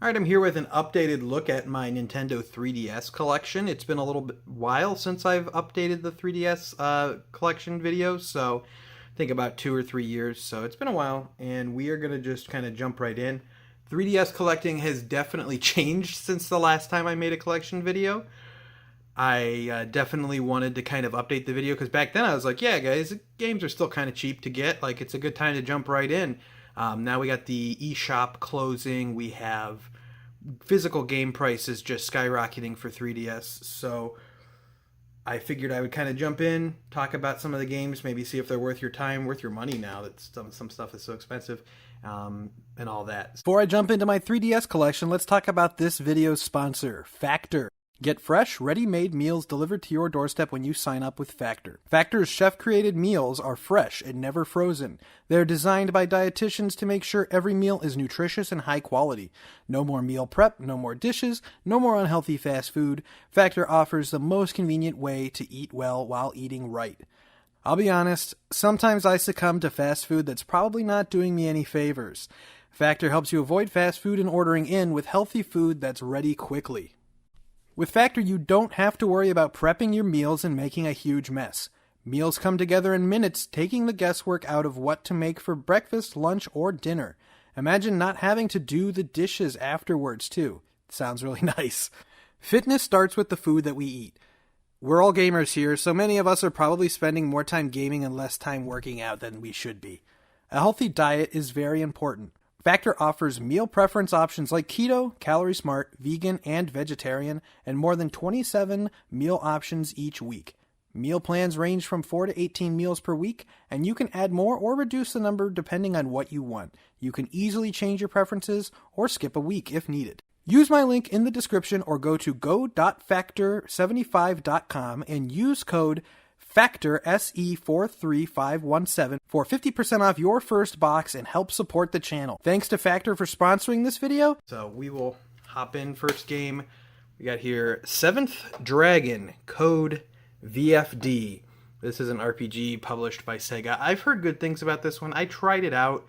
All right, I'm here with an updated look at my Nintendo 3DS collection. It's been a little while since I've updated the 3DS collection videos, so I think about 2 or 3 years. So it's been a while, and we are going to just kind of jump right in. 3DS collecting has definitely changed since the last time I made a collection video. I definitely wanted to kind of update the video because back then I was like, yeah, guys, games are still kind of cheap to get. Like, it's a good time to jump right in. Now we got the eShop closing. We have physical game prices just skyrocketing for 3DS. So I figured I would kind of jump in, talk about some of the games, maybe see if they're worth your time, worth your money now that some stuff is so expensive, and all that. Before I jump into my 3DS collection, let's talk about this video's sponsor, Factor. Get fresh, ready-made meals delivered to your doorstep when you sign up with Factor. Factor's chef-created meals are fresh and never frozen. They're designed by dietitians to make sure every meal is nutritious and high quality. No more meal prep, no more dishes, no more unhealthy fast food. Factor offers the most convenient way to eat well while eating right. I'll be honest, sometimes I succumb to fast food that's probably not doing me any favors. Factor helps you avoid fast food and ordering in with healthy food that's ready quickly. With Factor, you don't have to worry about prepping your meals and making a huge mess. Meals come together in minutes, taking the guesswork out of what to make for breakfast, lunch, or dinner. Imagine not having to do the dishes afterwards, too. Sounds really nice. Fitness starts with the food that we eat. We're all gamers here, so many of us are probably spending more time gaming and less time working out than we should be. A healthy diet is very important. Factor offers meal preference options like keto, calorie smart, vegan, and vegetarian, and more than 27 meal options each week. Meal plans range from 4 to 18 meals per week, and you can add more or reduce the number depending on what you want. You can easily change your preferences or skip a week if needed. Use my link in the description or go to go.factor75.com and use code Factor SE43517 for 50% off your first box and help support the channel. Thanks to Factor for sponsoring this video. So we will hop in first game. We got here Seventh Dragon Code VFD. This is an RPG published by Sega. I've heard good things about this one. I tried it out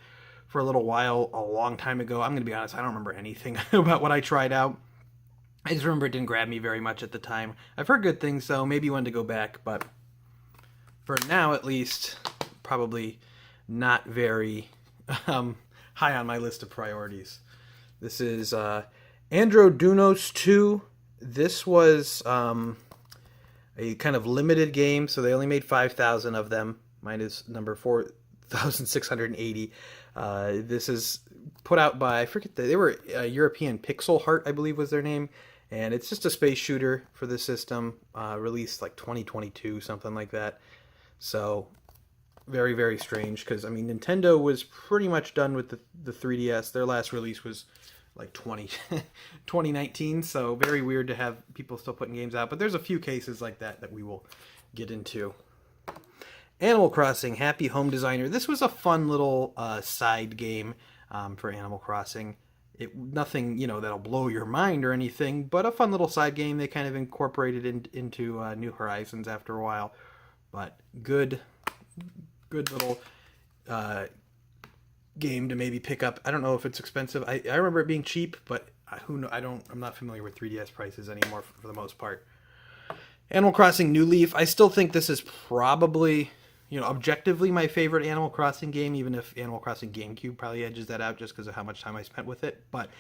for a little while a long time ago. I'm going to be honest, I don't remember anything about what I tried out. I just remember it didn't grab me very much at the time. I've heard good things, so maybe one to go back, but for now, at least, probably not very high on my list of priorities. This is Androdunos 2. This was a kind of limited game, so they only made 5,000 of them. Mine is number 4,680. This is put out by, I forget, they were European Pixel Heart, I believe was their name. And it's just a space shooter for the system, released like 2022, something like that. So, very, very strange, because, I mean, Nintendo was pretty much done with the 3DS. Their last release was, like, 2019, so very weird to have people still putting games out. But there's a few cases like that we will get into. Animal Crossing, Happy Home Designer. This was a fun little side game for Animal Crossing. Nothing, that'll blow your mind or anything, but a fun little side game. They kind of incorporated into New Horizons after a while. But good little game to maybe pick up. I don't know if it's expensive. I remember it being cheap, but who know? I'm not familiar with 3DS prices anymore for the most part. Animal Crossing New Leaf. I still think this is probably, objectively my favorite Animal Crossing game, even if Animal Crossing GameCube probably edges that out just because of how much time I spent with it. But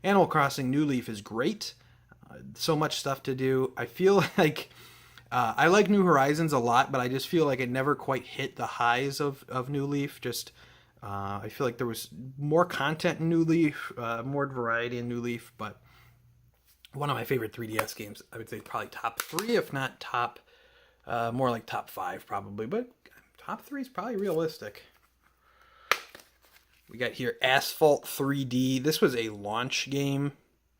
Animal Crossing New Leaf is great. So much stuff to do. I feel like I like New Horizons a lot, but I just feel like it never quite hit the highs of New Leaf. I feel like there was more content in New Leaf, more variety in New Leaf, but one of my favorite 3DS games, I would say probably top 3, if not more like top 5 probably, but top 3 is probably realistic. We got here Asphalt 3D. This was a launch game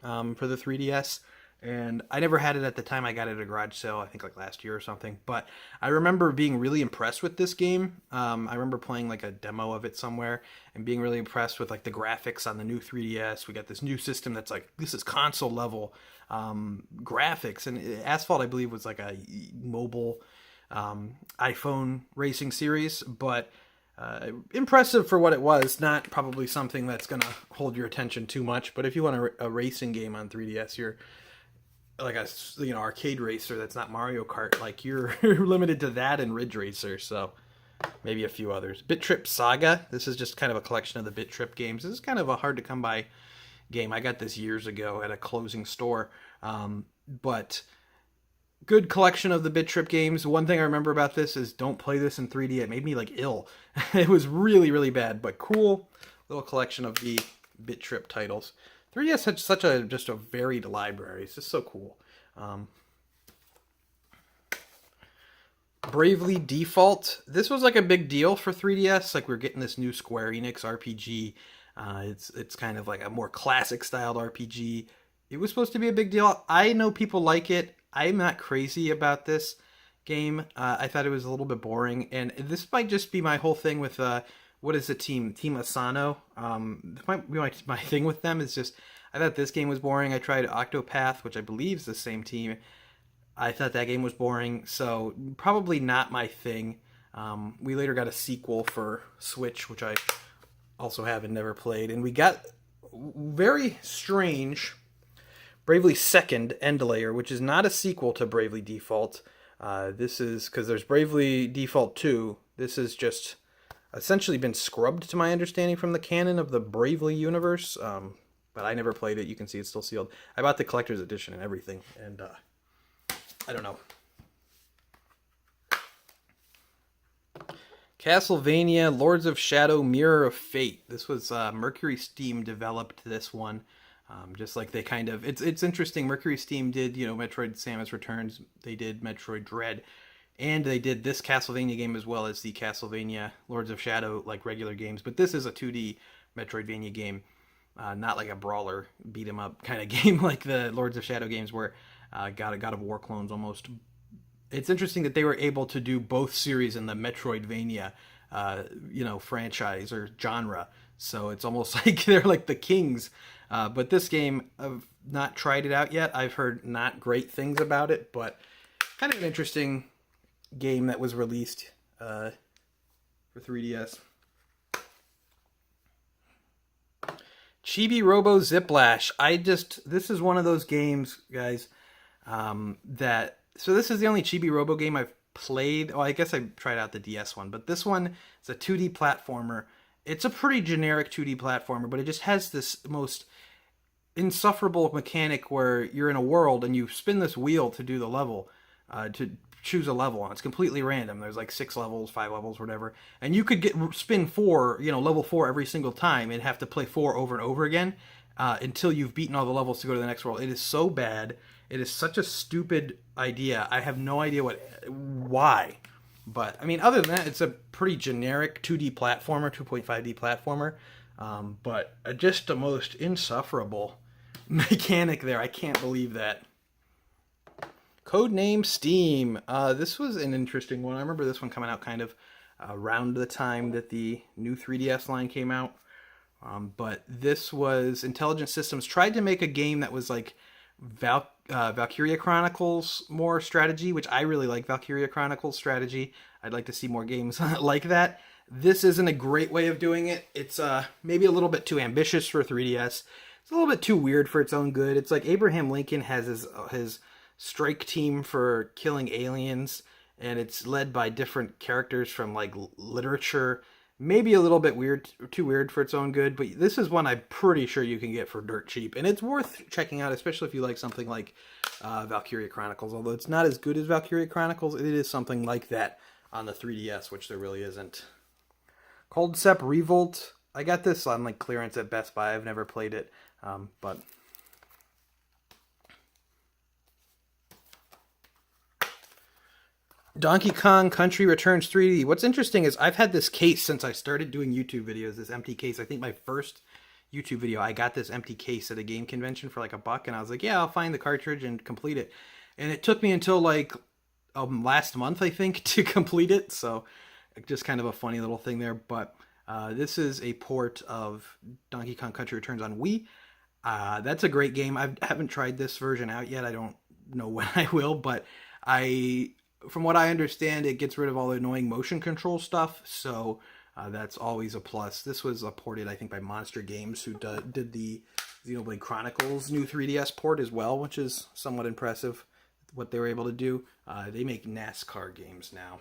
for the 3DS. And I never had it at the time. I got it at a garage sale, I think like last year or something. But I remember being really impressed with this game. I remember playing like a demo of it somewhere and being really impressed with like the graphics on the new 3DS. We got this new system that's like, this is console level graphics. And Asphalt, I believe, was like a mobile iPhone racing series. But Impressive for what it was. Not probably something that's going to hold your attention too much. But if you want a racing game on 3DS, you're like a arcade racer that's not Mario Kart. Like you're limited to that and Ridge Racer. So maybe a few others. Bit Trip Saga. This is just kind of a collection of the Bit Trip games. This is kind of a hard to come by game. I got this years ago at a closing store. But good collection of the Bit Trip games. One thing I remember about this is don't play this in 3D. It made me like ill. It was really, really bad, but cool little collection of the Bit Trip titles. 3DS had such a varied library. It's just so cool. Bravely Default. This was like a big deal for 3DS. Like we're getting this new Square Enix RPG. It's kind of like a more classic styled RPG. It was supposed to be a big deal. I know people like it. I'm not crazy about this game. I thought it was a little bit boring, and this might just be my whole thing with what is the team? Team Asano. This might be my thing with them. Is just I thought this game was boring. I tried Octopath, which I believe is the same team. I thought that game was boring, so probably not my thing. We later got a sequel for Switch, which I also have and never played, and we got very strange Bravely Second End Layer, which is not a sequel to Bravely Default. This is because there's Bravely Default 2. This has just essentially been scrubbed, to my understanding, from the canon of the Bravely universe. But I never played it. You can see it's still sealed. I bought the collector's edition and everything, and I don't know. Castlevania Lords of Shadow Mirror of Fate. This was Mercury Steam developed this one. Just like they kind of, it's interesting. Mercury Steam did, Metroid Samus Returns. They did Metroid Dread, and they did this Castlevania game as well as the Castlevania Lords of Shadow, like regular games. But this is a 2D Metroidvania game, not like a brawler beat 'em up kind of game like the Lords of Shadow games were God of War clones almost. It's interesting that they were able to do both series in the Metroidvania, franchise or genre. So it's almost like they're like the kings. But this game, I've not tried it out yet. I've heard not great things about it, but kind of an interesting game that was released for 3DS. Chibi Robo Ziplash. This is one of those games, guys, so this is the only Chibi Robo game I've played. Well, I guess I tried out the DS one, but this one is a 2D platformer. It's a pretty generic 2D platformer, but it just has this most insufferable mechanic where you're in a world and you spin this wheel to do the level, to choose a level, and it's completely random. There's like 6 levels, 5 levels, whatever, and you could spin 4, level 4 every single time and have to play 4 over and over again until you've beaten all the levels to go to the next world. It is so bad. It is such a stupid idea. I have no idea why. But, I mean, other than that, it's a pretty generic 2D platformer, 2.5D platformer. But just the most insufferable mechanic there. I can't believe that. Codename Steam. This was an interesting one. I remember this one coming out kind of around the time that the new 3DS line came out. But this was Intelligent Systems tried to make a game that was like Valkyria Chronicles more strategy, which I really like Valkyria Chronicles strategy. I'd like to see more games like that. This isn't a great way of doing it. It's maybe a little bit too ambitious for 3DS. It's a little bit too weird for its own good. It's like Abraham Lincoln has his strike team for killing aliens, and it's led by different characters from like literature. Maybe a little bit weird, too weird for its own good, but this is one I'm pretty sure you can get for dirt cheap, and it's worth checking out, especially if you like something like Valkyria Chronicles. Although it's not as good as Valkyria Chronicles, it is something like that on the 3DS, which there really isn't. Cold Step Revolt. I got this on like clearance at Best Buy. I've never played it, but Donkey Kong Country Returns 3D. What's interesting is I've had this case since I started doing YouTube videos, this empty case. I think my first YouTube video, I got this empty case at a game convention for like $1, and I was like, yeah, I'll find the cartridge and complete it. And it took me until like last month, I think, to complete it. So just kind of a funny little thing there. But this is a port of Donkey Kong Country Returns on Wii. That's a great game. I haven't tried this version out yet. I don't know when I will, but from what I understand, it gets rid of all the annoying motion control stuff. So That's always a plus. This was ported, I think, by Monster Games, who did the Xenoblade Chronicles new 3DS port as well, which is somewhat impressive what they were able to do. They make NASCAR games now.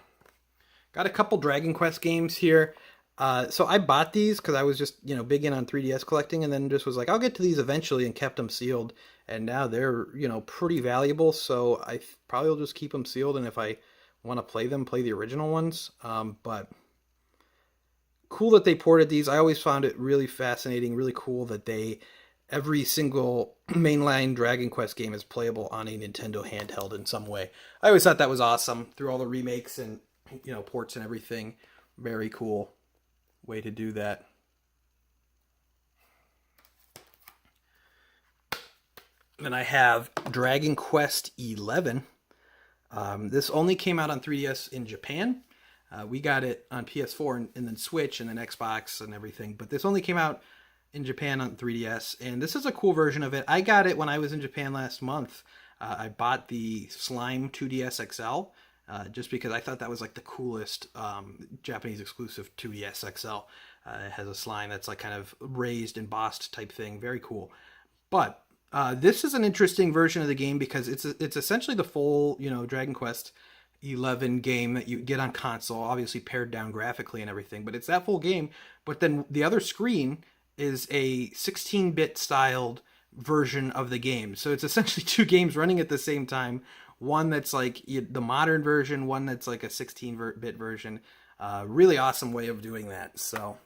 Got a couple Dragon Quest games here. So I bought these because I was just, big in on 3DS collecting, and then just was like, I'll get to these eventually, and kept them sealed. And now they're, pretty valuable, so I probably will just keep them sealed, and if I want to play them, play the original ones. But cool that they ported these. I always found it really fascinating, really cool that every single mainline Dragon Quest game is playable on a Nintendo handheld in some way. I always thought that was awesome through all the remakes and, ports and everything. Very cool way to do that. Then I have Dragon Quest 11. This only came out on 3DS in Japan. We got it on PS4 and then Switch and then Xbox and everything. But this only came out in Japan on 3DS. And this is a cool version of it. I got it when I was in Japan last month. I bought the Slime 2DS XL. Just because I thought that was like the coolest Japanese exclusive 2DS XL. It has a slime that's like kind of raised, embossed type thing. Very cool. But this is an interesting version of the game because it's essentially the full, Dragon Quest 11 game that you get on console, obviously pared down graphically and everything. But it's that full game. But then the other screen is a 16-bit styled version of the game. So it's essentially two games running at the same time. One that's like the modern version, one that's like a 16-bit version. Really awesome way of doing that. So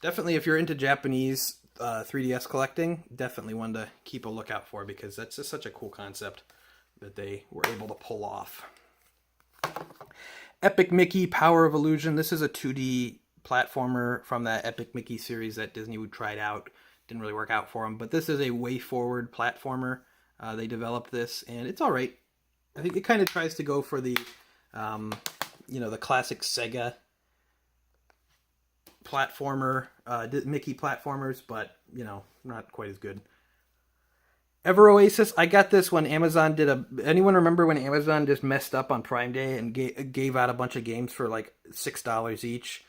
definitely if you're into Japanese 3DS collecting, definitely one to keep a lookout for because that's just such a cool concept that they were able to pull off. Epic Mickey Power of Illusion. This is a 2D platformer from that Epic Mickey series that Disney tried out. Didn't really work out for them, but this is a way-forward platformer. They developed this, and it's all right. I think it kind of tries to go for the, the classic Sega platformer, Mickey platformers, but, not quite as good. Ever Oasis, I got this when Amazon anyone remember when Amazon just messed up on Prime Day and gave out a bunch of games for like $6 each,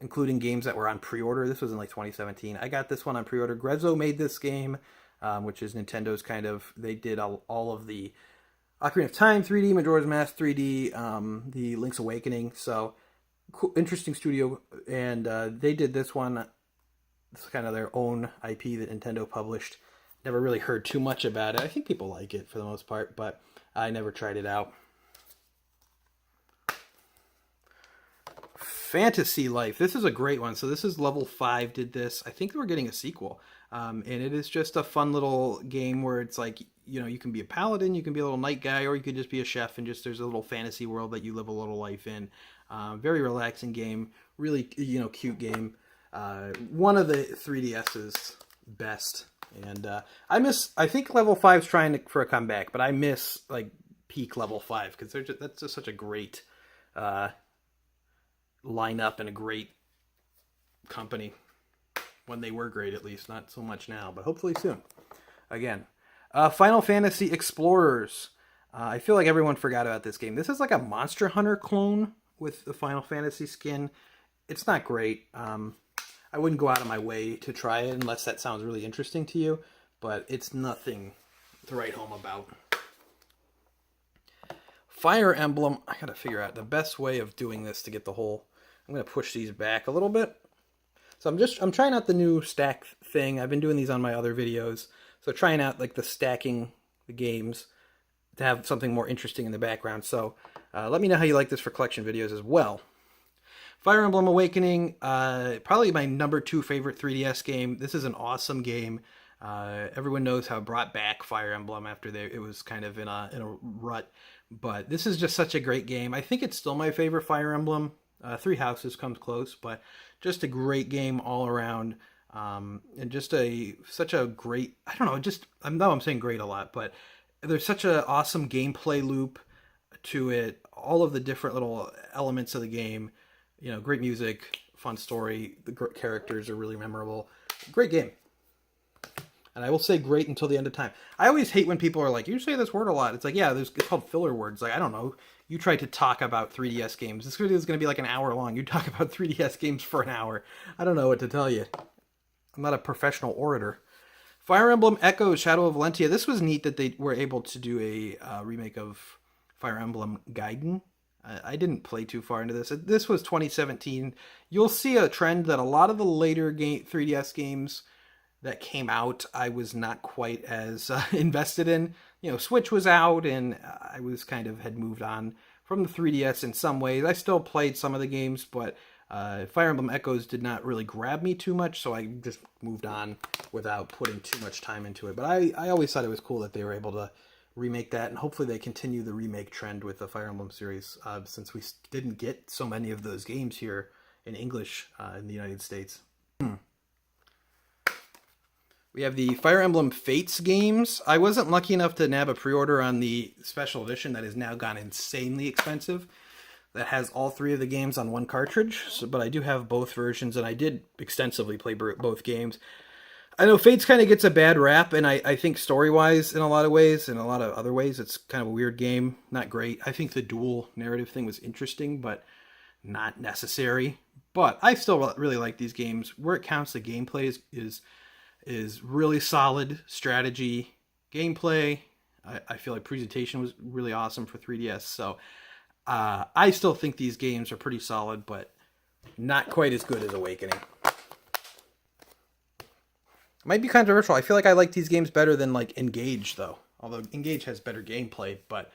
including games that were on pre-order. This was in like 2017. I got this one on pre-order. Grezzo made this game. Which is Nintendo's they did all of the Ocarina of Time 3D, Majora's Mask 3D, the Link's Awakening. So, cool, interesting studio. And they did this one. It's kind of their own IP that Nintendo published. Never really heard too much about it. I think people like it for the most part, but I never tried it out. Fantasy Life. This is a great one. So this is Level 5 did this. I think we're getting a sequel. And it is just a fun little game where it's like, you can be a paladin, you can be a little knight guy, or you could just be a chef and just there's a little fantasy world that you live a little life in. Very relaxing game. Really, cute game. One of the 3DS's best. And I think Level 5's trying for a comeback, but I miss like peak Level 5 because that's just such a great lineup and a great company. When they were great, at least. Not so much now, but hopefully soon. Again. Final Fantasy Explorers. I feel like everyone forgot about this game. This is like a Monster Hunter clone with the Final Fantasy skin. It's not great. I wouldn't go out of my way to try it unless that sounds really interesting to you, but it's nothing to write home about. Fire Emblem. I gotta figure out the best way of doing this to get the whole... I'm gonna push these back a little bit. So I'm trying out the new stack thing. I've been doing these on my other videos. So trying out like the stacking the games to have something more interesting in the background. So let me know how you like this for collection videos as well. Fire Emblem Awakening, probably my number 2 favorite 3DS game. This is an awesome game. Everyone knows how it brought back Fire Emblem after it was kind of in a rut. But this is just such a great game. I think it's still my favorite Fire Emblem. Three Houses comes close, but just a great game all around. And just such a great, I don't know, I know I'm saying great a lot, but there's such an awesome gameplay loop to it. All of the different little elements of the game, great music, fun story. The characters are really memorable. Great game. And I will say great until the end of time. I always hate when people are like, you say this word a lot. It's like, yeah, it's called filler words. Like, I don't know. You try to talk about 3DS games. This video is going to be like an hour long. You talk about 3DS games for an hour. I don't know what to tell you. I'm not a professional orator. Fire Emblem Echoes Shadow of Valentia. This was neat that they were able to do a remake of Fire Emblem Gaiden. I didn't play too far into this. This was 2017. You'll see a trend that a lot of the later 3DS games that came out, I was not quite as invested in. You know, Switch was out, and I was had moved on from the 3DS in some ways. I still played some of the games, but Fire Emblem Echoes did not really grab me too much, so I just moved on without putting too much time into it. But I always thought it was cool that they were able to remake that, and hopefully they continue the remake trend with the Fire Emblem series, since we didn't get so many of those games here in English in the United States. We have the Fire Emblem Fates games. I wasn't lucky enough to nab a pre-order on the special edition that has now gone insanely expensive. That has all 3 of the games on one cartridge, but I do have both versions, and I did extensively play both games. I know Fates kind of gets a bad rap, and I think story-wise in a lot of ways, in a lot of other ways, it's kind of a weird game. Not great. I think the dual narrative thing was interesting, but not necessary. But I still really like these games. Where it counts, the gameplay is really solid strategy gameplay. I feel like presentation was really awesome for 3DS. So I still think these games are pretty solid, but not quite as good as Awakening. Might be controversial. I feel like I like these games better than like Engage, though. Although Engage has better gameplay, but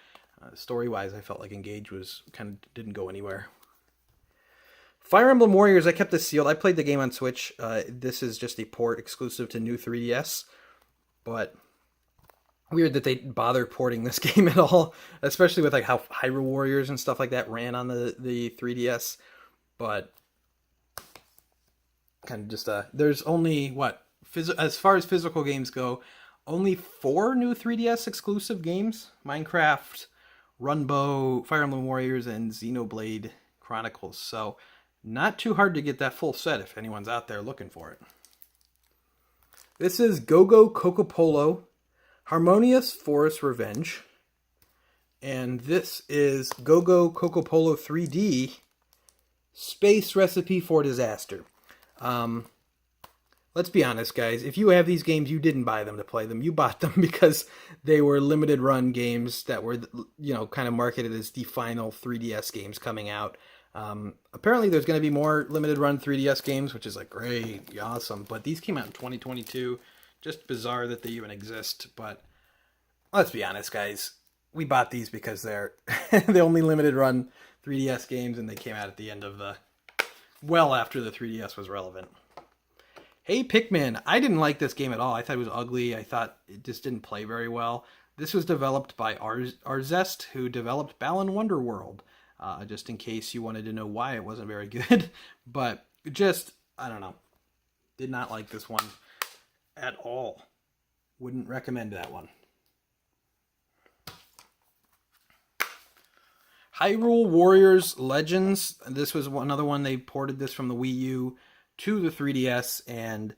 story-wise, I felt like Engage was didn't go anywhere. Fire Emblem Warriors, I kept this sealed. I played the game on Switch. This is just a port exclusive to new 3DS. But weird that they bother porting this game at all, especially with like how Hyrule Warriors and stuff like that ran on the 3DS. But just there's only as far as physical games go, only 4 new 3DS exclusive games: Minecraft, Runbow, Fire Emblem Warriors, and Xenoblade Chronicles. So not too hard to get that full set if anyone's out there looking for it. This is Go-Go Coco Polo, Harmonious Forest Revenge. And this is Go-Go Coco Polo 3D, Space Recipe for Disaster. Let's be honest, guys. If you have these games, you didn't buy them to play them. You bought them because they were limited run games that were, kind of marketed as the final 3DS games coming out. Apparently there's going to be more limited run 3DS games, which is like great, awesome. But these came out in 2022. Just bizarre that they even exist. But let's be honest, guys. We bought these because they're the only limited run 3DS games, and they came out at the end of after the 3DS was relevant. Hey Pikmin, I didn't like this game at all. I thought it was ugly. I thought it just didn't play very well. This was developed by Arzest, who developed Balan Wonderworld. Just in case you wanted to know why it wasn't very good. But I don't know. Did not like this one at all. Wouldn't recommend that one. Hyrule Warriors Legends. This was another one. They ported this from the Wii U to the 3DS, and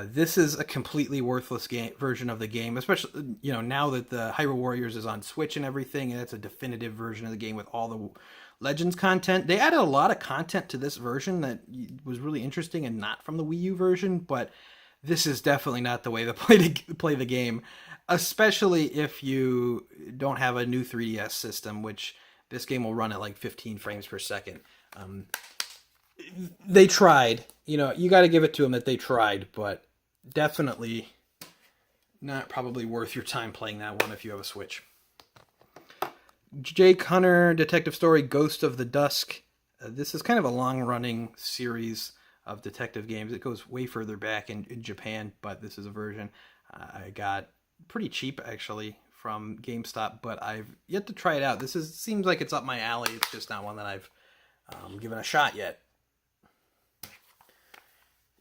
this is a completely worthless version of the game, especially now that the Hyrule Warriors is on Switch and everything, and it's a definitive version of the game with all the Legends content. They added a lot of content to this version that was really interesting and not from the Wii U version, but this is definitely not the way to play the game, especially if you don't have a new 3DS system, which this game will run at like 15 frames per second. They tried. You got to give it to them that they tried, but definitely not probably worth your time playing that one if you have a Switch. Jake Hunter Detective Story Ghost of the Dusk. This is kind of a long-running series of detective games. It goes way further back in Japan, but this is a version I got pretty cheap, actually, from GameStop, but I've yet to try it out. Seems like it's up my alley. It's just not one that I've given a shot yet.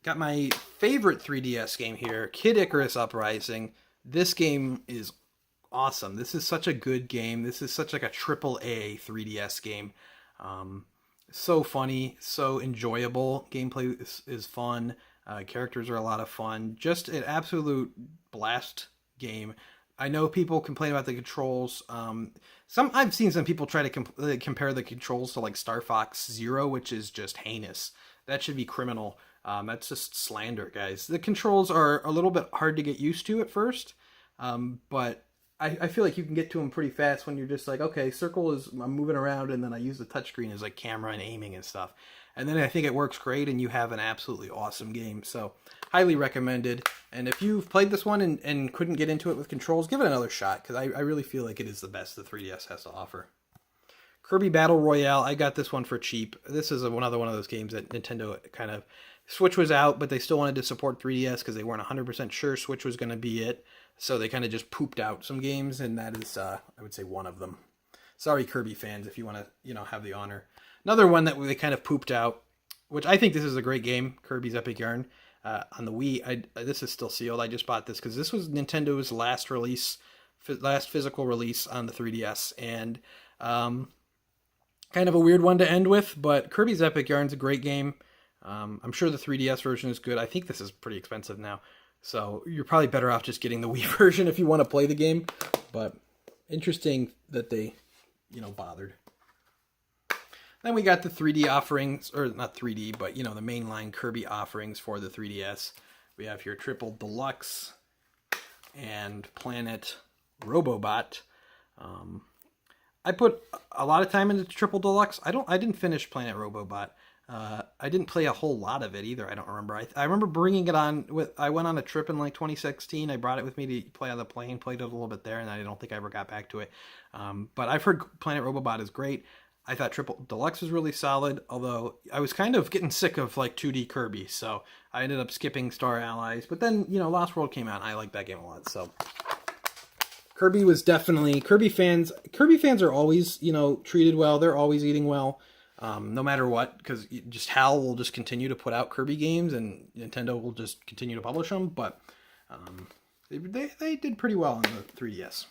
Got my favorite 3DS game here, Kid Icarus Uprising. This game is awesome. This is such a good game. This is such like a triple A 3DS game. So funny, so enjoyable. Gameplay is fun. Characters are a lot of fun. Just an absolute blast game. I know people complain about the controls. I've seen some people try to compare the controls to like Star Fox Zero, which is just heinous. That should be criminal. That's just slander, guys. The controls are a little bit hard to get used to at first, but I feel like you can get to them pretty fast when you're just like, okay, circle is, I'm moving around, and then I use the touchscreen as like camera and aiming and stuff. And then I think it works great, and you have an absolutely awesome game. So, highly recommended. And if you've played this one and couldn't get into it with controls, give it another shot, because I really feel like it is the best the 3DS has to offer. Kirby Battle Royale, I got this one for cheap. This is another one of those games that Nintendo kind of... Switch was out, but they still wanted to support 3DS because they weren't 100% sure Switch was going to be it. So they kind of just pooped out some games, and that is, I would say, one of them. Sorry, Kirby fans, if you want to, have the honor. Another one that they kind of pooped out, which I think this is a great game, Kirby's Epic Yarn. On the Wii, this is still sealed. I just bought this because this was Nintendo's last physical release on the 3DS, and kind of a weird one to end with, but Kirby's Epic Yarn's a great game. I'm sure the 3DS version is good. I think this is pretty expensive now, so you're probably better off just getting the Wii version if you want to play the game, but interesting that they, bothered. Then we got the 3D offerings, or not 3D, but, the mainline Kirby offerings for the 3DS. We have here Triple Deluxe and Planet Robobot. I put a lot of time into Triple Deluxe. I didn't finish Planet Robobot. I didn't play a whole lot of it either. I don't remember. I remember bringing it on I went on a trip in like 2016. I brought it with me to play on the plane, played it a little bit there, and I don't think I ever got back to it. But I've heard Planet Robobot is great. I thought Triple Deluxe was really solid, although I was kind of getting sick of like 2D Kirby, so I ended up skipping Star Allies. But then, Lost World came out, and I liked that game a lot, so... Kirby was definitely... Kirby fans are always, treated well. They're always eating well. No matter what, because HAL will just continue to put out Kirby games, and Nintendo will just continue to publish them, but they did pretty well on the 3DS.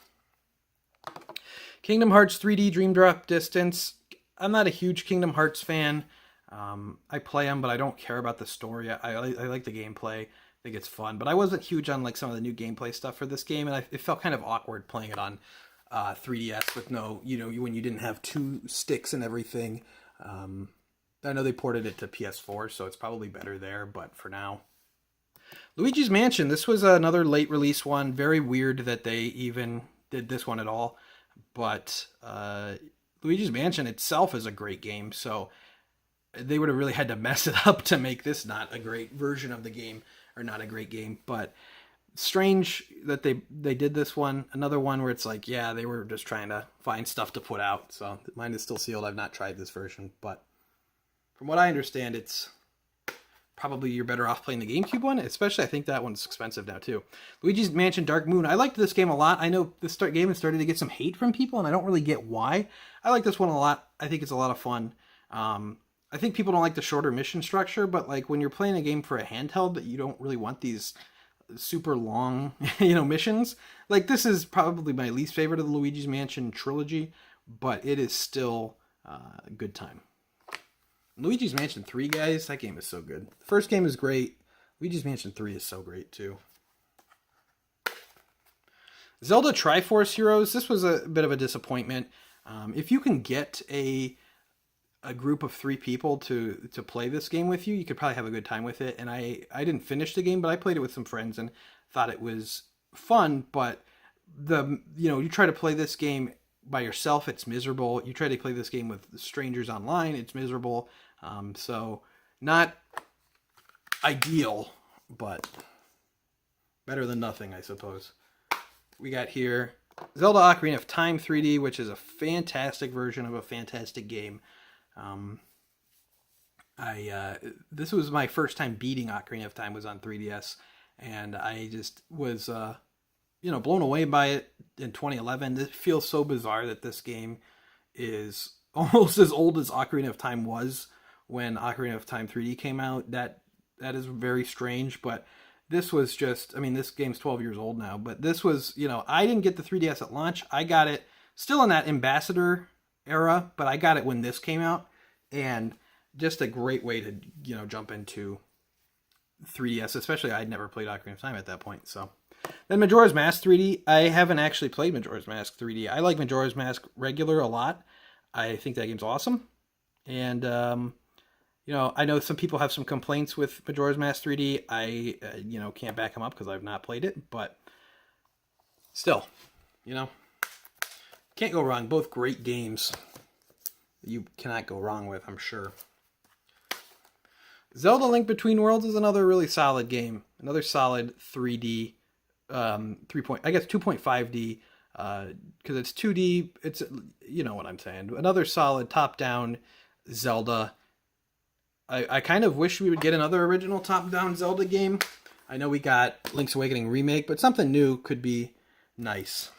Kingdom Hearts 3D Dream Drop Distance. I'm not a huge Kingdom Hearts fan. I play them, but I don't care about the story. I like the gameplay. I think it's fun, but I wasn't huge on like some of the new gameplay stuff for this game, and it felt kind of awkward playing it on 3DS with no, when you didn't have two sticks and everything. I know they ported it to PS4, so it's probably better there, but for now. Luigi's Mansion, this was another late release one. Very weird that they even did this one at all, but Luigi's Mansion itself is a great game, so they would have really had to mess it up to make this not a great version of the game, or not a great game, but strange that they did this one. Another one where it's like, yeah, they were just trying to find stuff to put out. So mine is still sealed. I've not tried this version, but from what I understand, it's probably you're better off playing the GameCube one. Especially, I think that one's expensive now too. Luigi's Mansion Dark Moon. I liked this game a lot. I know this game has started to get some hate from people, and I don't really get why. I like this one a lot. I think it's a lot of fun. I think people don't like the shorter mission structure, but like when you're playing a game for a handheld, that you don't really want these super long, missions. Like, this is probably my least favorite of the Luigi's Mansion trilogy, but it is still a good time. Luigi's Mansion 3, guys, that game is so good. The first game is great. Luigi's Mansion 3 is so great, too. Zelda Triforce Heroes, this was a bit of a disappointment. If you can get a group of 3 people to play this game with you, you could probably have a good time with it. And I didn't finish the game, but I played it with some friends and thought it was fun. But you try to play this game by yourself, it's miserable. You try to play this game with strangers online, it's miserable. So not ideal, but better than nothing, I suppose. We got here Zelda Ocarina of Time 3D, which is a fantastic version of a fantastic game. This was my first time beating Ocarina of Time, was on 3DS, and I just was, blown away by it in 2011. It feels so bizarre that this game is almost as old as Ocarina of Time was when Ocarina of Time 3D came out. That is very strange, but this was just, this game's 12 years old now, but this was, I didn't get the 3DS at launch. I got it still in that Ambassador era, but I got it when this came out, and just a great way to, jump into 3DS, especially I'd never played Ocarina of Time at that point, so Then Majora's Mask 3D. I haven't actually played Majora's Mask 3D. I like Majora's Mask regular a lot. I think that game's awesome. And, I know some people have some complaints with Majora's Mask 3D. I, can't back them up because I've not played it. But still, can't go wrong. Both great games you cannot go wrong with, I'm sure. Zelda Link Between Worlds is another really solid game. Another solid 3D, 2.5D, because it's 2D. It's, you know what I'm saying. Another solid top-down Zelda. I kind of wish we would get another original top-down Zelda game. I know we got Link's Awakening Remake, but something new could be nice.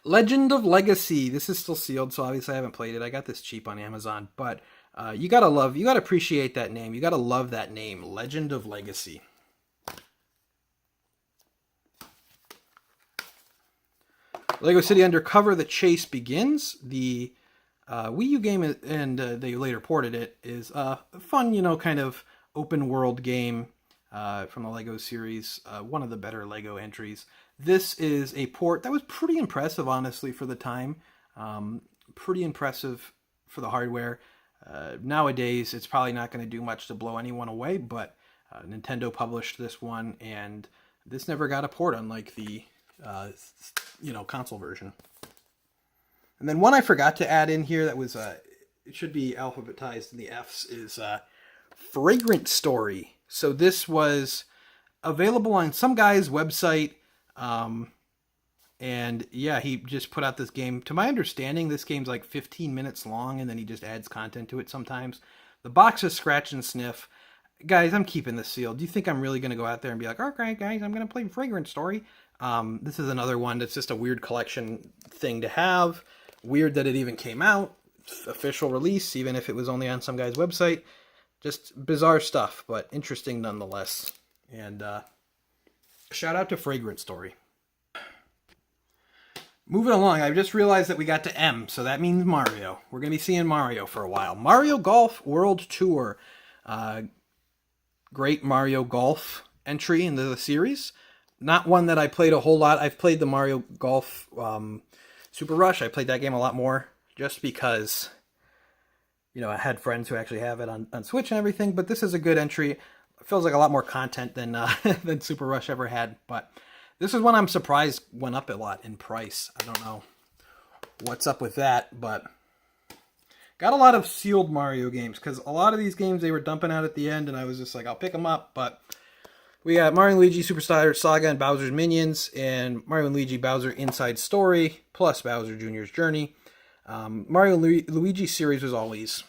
Legend of Legacy. This is still sealed, so obviously I haven't played it. I got this cheap on Amazon, but you gotta appreciate that name. You gotta love that name, Legend of Legacy. Lego City Undercover: The Chase Begins. The Wii U game, and they later ported it, is a fun, kind of open world game from the Lego series. One of the better Lego entries. This is a port that was pretty impressive, honestly, for the time. Pretty impressive for the hardware. Nowadays, it's probably not going to do much to blow anyone away, but Nintendo published this one, and this never got a port, unlike the console version. And then one I forgot to add in here that was, it should be alphabetized in the F's, is Fragrant Story. So this was available on some guy's website, and yeah, he just put out this game. To my understanding, this game's like 15 minutes long, and then he just adds content to it sometimes. The box is scratch and sniff. Guys, I'm keeping this sealed. Do you think I'm really going to go out there and be like, okay, guys, I'm going to play Fragrant Story? This is another one that's just a weird collection thing to have. Weird that it even came out. Official release, even if it was only on some guy's website. Just bizarre stuff, but interesting nonetheless. And shout out to Fragrant Story. Moving along, I just realized that we got to M, so that means Mario. We're going to be seeing Mario for a while. Mario Golf World Tour. Great Mario Golf entry into the series. Not one that I played a whole lot. I've played the Mario Golf Super Rush. I played that game a lot more just because, I had friends who actually have it on Switch and everything. But this is a good entry. It feels like a lot more content than than Super Rush ever had. But this is one I'm surprised went up a lot in price. I don't know what's up with that, but got a lot of sealed Mario games because a lot of these games they were dumping out at the end, and I was just like, I'll pick them up. But we got Mario & Luigi Superstar Saga and Bowser's Minions, and Mario & Luigi Bowser Inside Story, plus Bowser Jr.'s Journey. Mario & Luigi series was always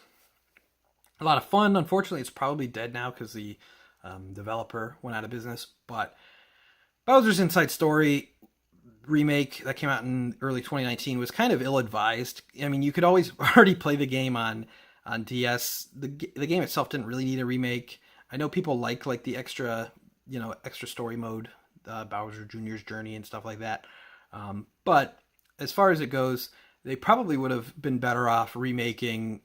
a lot of fun. Unfortunately, it's probably dead now because the developer went out of business. But Bowser's Inside Story remake that came out in early 2019 was kind of ill-advised. I mean, you could always already play the game on DS. The game itself didn't really need a remake. I know people like the extra story mode, Bowser Jr.'s Journey and stuff like that. But as far as it goes, they probably would have been better off remaking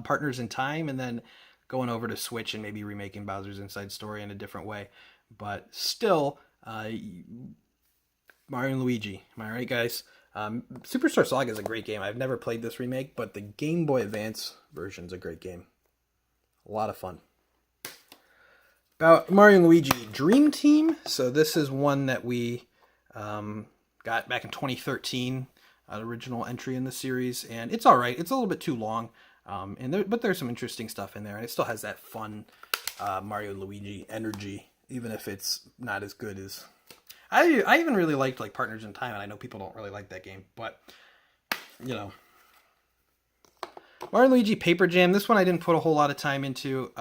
Partners in Time and then going over to Switch and maybe remaking Bowser's Inside Story in a different way. But still, Mario and Luigi. Am I right, guys? Superstar Saga is a great game. I've never played this remake, but the Game Boy Advance version is a great game. A lot of fun. About Mario and Luigi Dream Team. So this is one that we got back in 2013, an original entry in the series, and it's all right. It's a little bit too long, but there's some interesting stuff in there, and it still has that fun Mario and Luigi energy, even if it's not as good as. I even really liked Partners in Time, and I know people don't really like that game, but Mario and Luigi Paper Jam. This one I didn't put a whole lot of time into.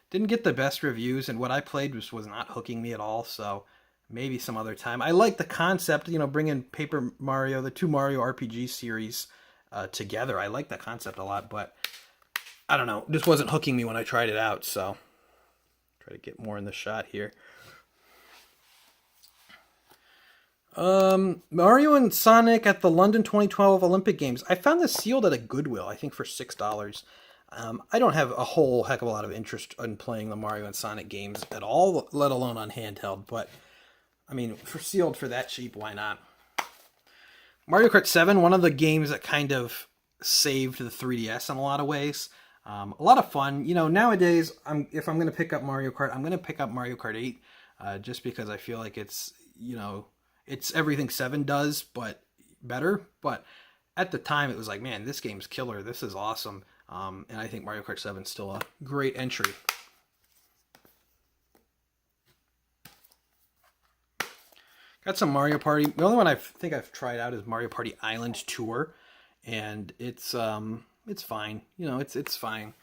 Didn't get the best reviews, and what I played was not hooking me at all, so maybe some other time. I like the concept, bringing Paper Mario, the two Mario RPG series together. I like that concept a lot, but I don't know. This wasn't hooking me when I tried it out, so try to get more in the shot here. Mario and Sonic at the London 2012 Olympic Games. I found this sealed at a Goodwill, I think for $6. I don't have a whole heck of a lot of interest in playing the Mario and Sonic games at all, let alone on handheld, but I mean, for sealed for that cheap, why not? Mario Kart 7, one of the games that kind of saved the 3DS in a lot of ways. A lot of fun. You know, nowadays, if I'm going to pick up Mario Kart, I'm going to pick up Mario Kart 8, just because I feel like it's, you know, it's everything 7 does, but better. But at the time, it was like, man, this game's killer. This is awesome. And I think Mario Kart 7 is still a great entry. Got some Mario Party. The only one I think I've tried out is Mario Party Island Tour, and it's fine. You know, it's fine.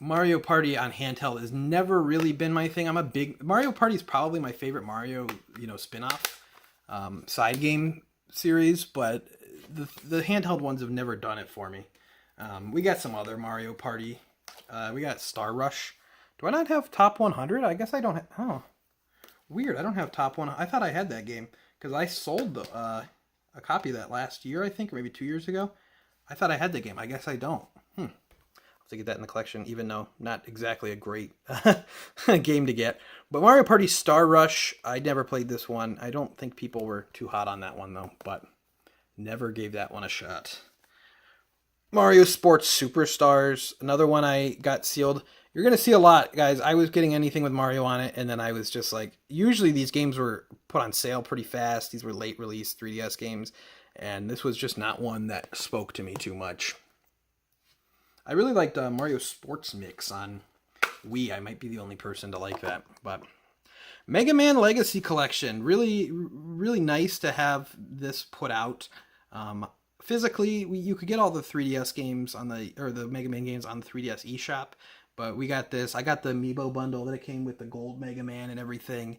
Mario Party on handheld has never really been my thing. I'm a big Mario Party is probably my favorite Mario, you know, spin-off side game series, but the handheld ones have never done it for me. We got some other Mario Party. We got Star Rush. Do I not have Top 100? I guess I don't have... Oh, weird. I don't have Top 100. I thought I had that game because I sold a copy of that last year, I think, or maybe 2 years ago. I thought I had the game. I guess I don't. I'll have to get that in the collection, even though not exactly a great game to get. But Mario Party Star Rush, I never played this one. I don't think people were too hot on that one, though, but never gave that one a shot. Mario Sports Superstars, another one I got sealed. You're going to see a lot, guys. I was getting anything with Mario on it, and then I was just like, usually these games were put on sale pretty fast. These were late release 3DS games, and this was just not one that spoke to me too much. I really liked Mario Sports Mix on Wii. I might be the only person to like that, but Mega Man Legacy Collection, really, really nice to have this put out. Physically, you could get all the 3DS games on the Mega Man games on the 3DS eShop, but we got this. I got the Amiibo bundle that it came with the gold Mega Man and everything,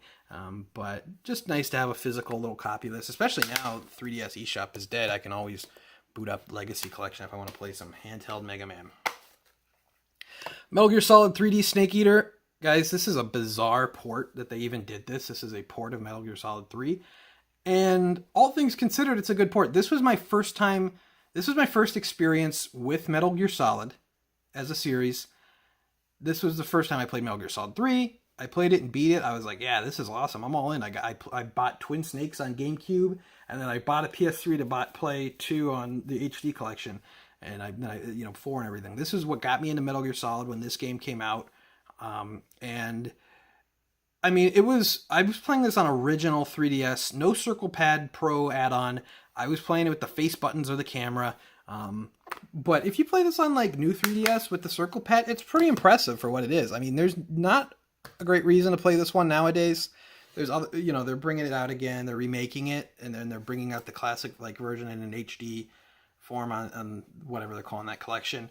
but just nice to have a physical little copy of this, especially now 3DS eShop is dead. I can always boot up Legacy Collection if I want to play some handheld Mega Man. Metal Gear Solid 3D Snake Eater. Guys, this is a bizarre port that they even did this. This is a port of Metal Gear Solid 3. And all things considered, it's a good port. This was my first experience with Metal Gear Solid as a series. This was the first time I played Metal Gear Solid 3. I played it and beat it. I was like, yeah, this is awesome. I'm all in. I bought Twin Snakes on GameCube, and then I bought a PS3 to play 2 on the HD collection, and I 4 and everything. This is what got me into Metal Gear Solid when this game came out. And I mean, I was playing this on original 3DS, no Circle Pad Pro add-on. I was playing it with the face buttons or the camera. But if you play this on like new 3DS with the Circle Pad, it's pretty impressive for what it is. I mean, there's not a great reason to play this one nowadays. There's other, they're bringing it out again, they're remaking it, and then they're bringing out the classic like version in an HD form on whatever they're calling that collection.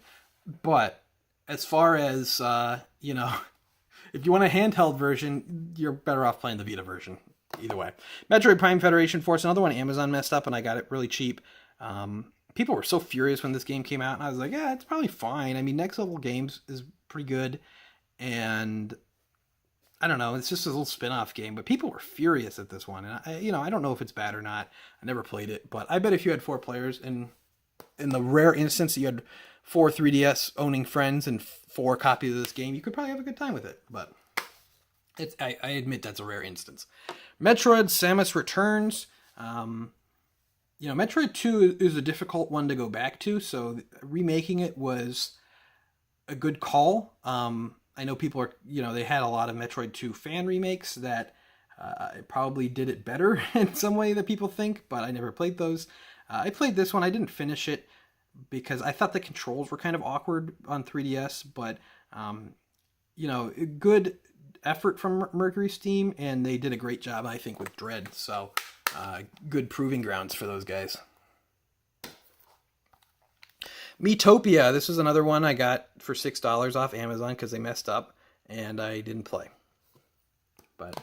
But as far as if you want a handheld version, you're better off playing the Vita version. Either way. Metroid Prime Federation Force, another one Amazon messed up, and I got it really cheap. People were so furious when this game came out, and I was like, yeah, it's probably fine. I mean, Next Level Games is pretty good, and I don't know, it's just a little spin-off game, but people were furious at this one, and I don't know if it's bad or not. I never played it, but I bet if you had 4 players, in the rare instance that you had 4 3DS owning friends and 4 copies of this game, you could probably have a good time with it, but I admit that's a rare instance. Metroid Samus Returns. Metroid 2 is a difficult one to go back to, so remaking it was a good call. I know people are, they had a lot of Metroid 2 fan remakes that probably did it better in some way that people think, but I never played those. I played this one. I didn't finish it because I thought the controls were kind of awkward on 3DS, but, good effort from Mercury Steam, and they did a great job, I think, with Dread, so good proving grounds for those guys. Miitopia, this is another one I got for $6 off Amazon because they messed up, and I didn't play. But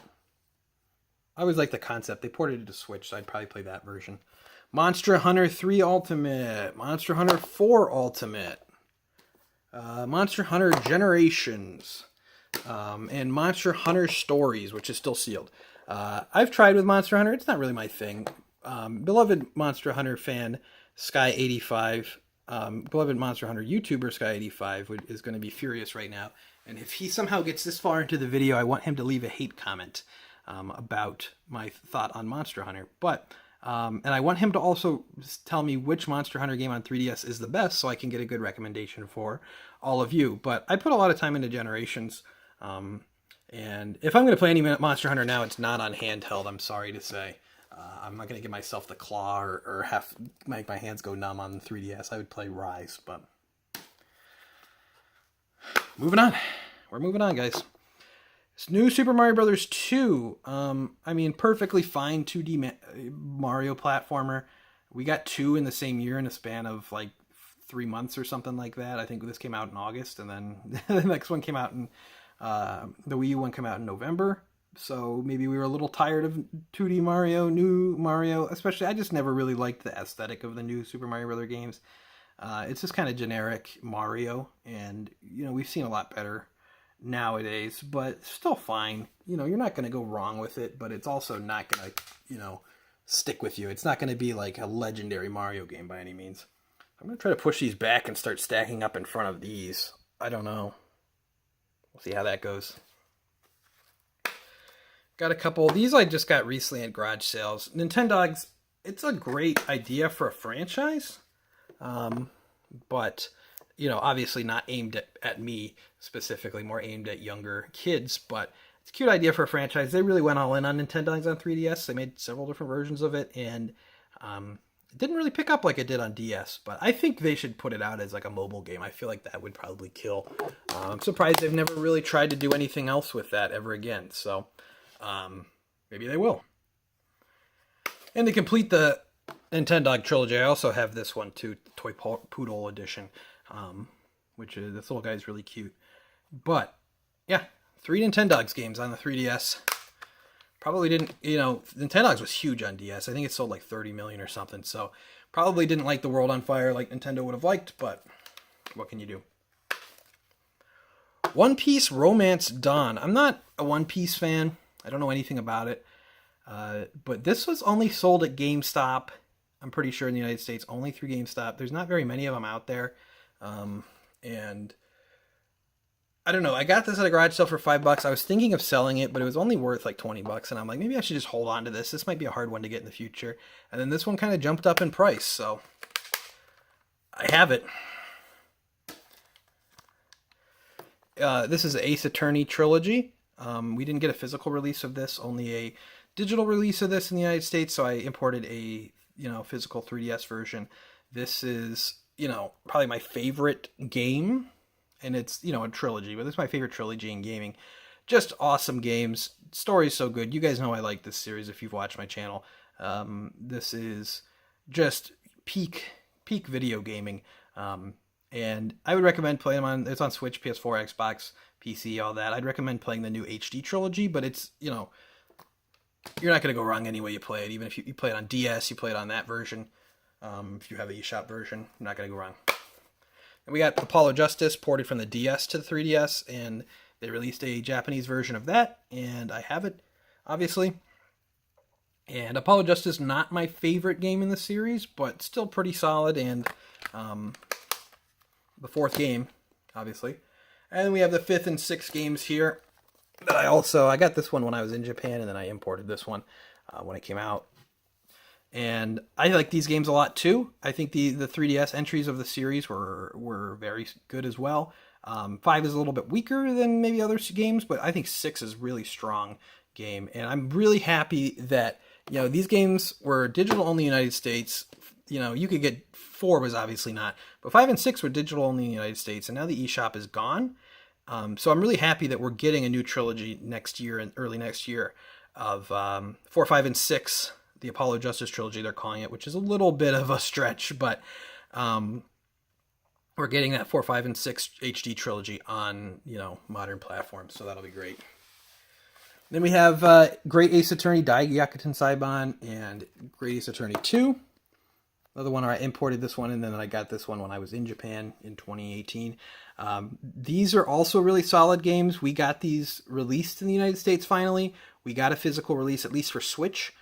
I always like the concept. They ported it to Switch, so I'd probably play that version. Monster Hunter 3 Ultimate, Monster Hunter 4 Ultimate, Monster Hunter Generations, and Monster Hunter Stories, which is still sealed. I've tried with Monster Hunter. It's not really my thing. Beloved Monster Hunter fan, Sky85, beloved Monster Hunter YouTuber, Sky85, is going to be furious right now. And if he somehow gets this far into the video, I want him to leave a hate comment. about my thought on Monster Hunter. But and I want him to also tell me which Monster Hunter game on 3DS is the best, so I can get a good recommendation for all of you. But I put a lot of time into Generations, and if I'm going to play any Monster Hunter now, it's not on handheld. I'm sorry to say. I'm not going to give myself the claw or have make my hands go numb on the 3DS. I would play Rise, but moving on. We're moving on, guys. It's new Super Mario Brothers 2. I mean, perfectly fine 2D Mario platformer. We got 2 in the same year in a span of like 3 months or something like that. I think this came out in August, and then the next one came out in the Wii U one came out in November. So maybe we were a little tired of 2D Mario, new Mario. Especially, I just never really liked the aesthetic of the new Super Mario Brothers games. It's just kind of generic Mario, and we've seen a lot better nowadays, but still fine. You're not going to go wrong with it, but it's also not going to, stick with you. It's not going to be like a legendary Mario game by any means. I'm going to try to push these back and start stacking up in front of these. I don't know. We'll see how that goes. Got a couple. These I just got recently at garage sales. Nintendogs, it's a great idea for a franchise, but obviously not aimed at me specifically, more aimed at younger kids, but it's a cute idea for a franchise. They really went all in on Nintendogs on 3DS. They made several different versions of it, and it didn't really pick up like it did on DS, but I think they should put it out as like a mobile game. I feel like that would probably kill. I'm surprised they've never really tried to do anything else with that ever again, so maybe they will. And to complete the Nintendog trilogy, I also have this one too, Toy Poodle edition, which is, this little guy's really cute. But yeah, 3 Nintendogs games on the 3DS. Probably didn't, Nintendogs was huge on DS. I think it sold like 30 million or something. So probably didn't light the world on fire like Nintendo would have liked, but what can you do? One Piece Romance Dawn. I'm not a One Piece fan. I don't know anything about it. But this was only sold at GameStop. I'm pretty sure in the United States, only through GameStop. There's not very many of them out there. And I don't know. I got this at a garage sale for $5. I was thinking of selling it, but it was only worth like $20. And I'm like, maybe I should just hold on to this. This might be a hard one to get in the future. And then this one kind of jumped up in price. So I have it. This is Ace Attorney Trilogy. We didn't get a physical release of this, only a digital release of this in the United States. So I imported a physical 3DS version. This is, probably my favorite game, and it's, a trilogy, but this is my favorite trilogy in gaming. Just awesome games. Story's so good. You guys know I like this series if you've watched my channel. This is just peak video gaming. And I would recommend playing them it's on Switch, PS4, Xbox, PC, all that. I'd recommend playing the new HD trilogy, but it's, you're not going to go wrong any way you play it. Even if you play it on DS, you play it on that version. If you have an eShop version, you're not going to go wrong. And we got Apollo Justice ported from the DS to the 3DS, and they released a Japanese version of that, and I have it, obviously. And Apollo Justice, not my favorite game in the series, but still pretty solid, and the 4th game, obviously. And then we have the 5th and 6th games here. That I got this one when I was in Japan, and then I imported this one when it came out. And I like these games a lot too. I think the 3DS entries of the series were very good as well. 5 is a little bit weaker than maybe other games, but I think 6 is a really strong game. And I'm really happy that, these games were digital only in the United States. You could get 4 was obviously not, but 5 and 6 were digital only in the United States, and now the eShop is gone. So I'm really happy that we're getting a new trilogy next year and early next year of 4, 5, and 6, the Apollo Justice trilogy they're calling it, which is a little bit of a stretch, but we're getting that 4, 5, and 6 HD trilogy on modern platforms, so that'll be great. Then we have Great Ace Attorney Daigyakuten Saiban and Great Ace Attorney 2. Another one, I imported this one, and then I got this one when I was in Japan in 2018. These are also really solid games. We got these released in the United States finally. We got a physical release, at least for Switch,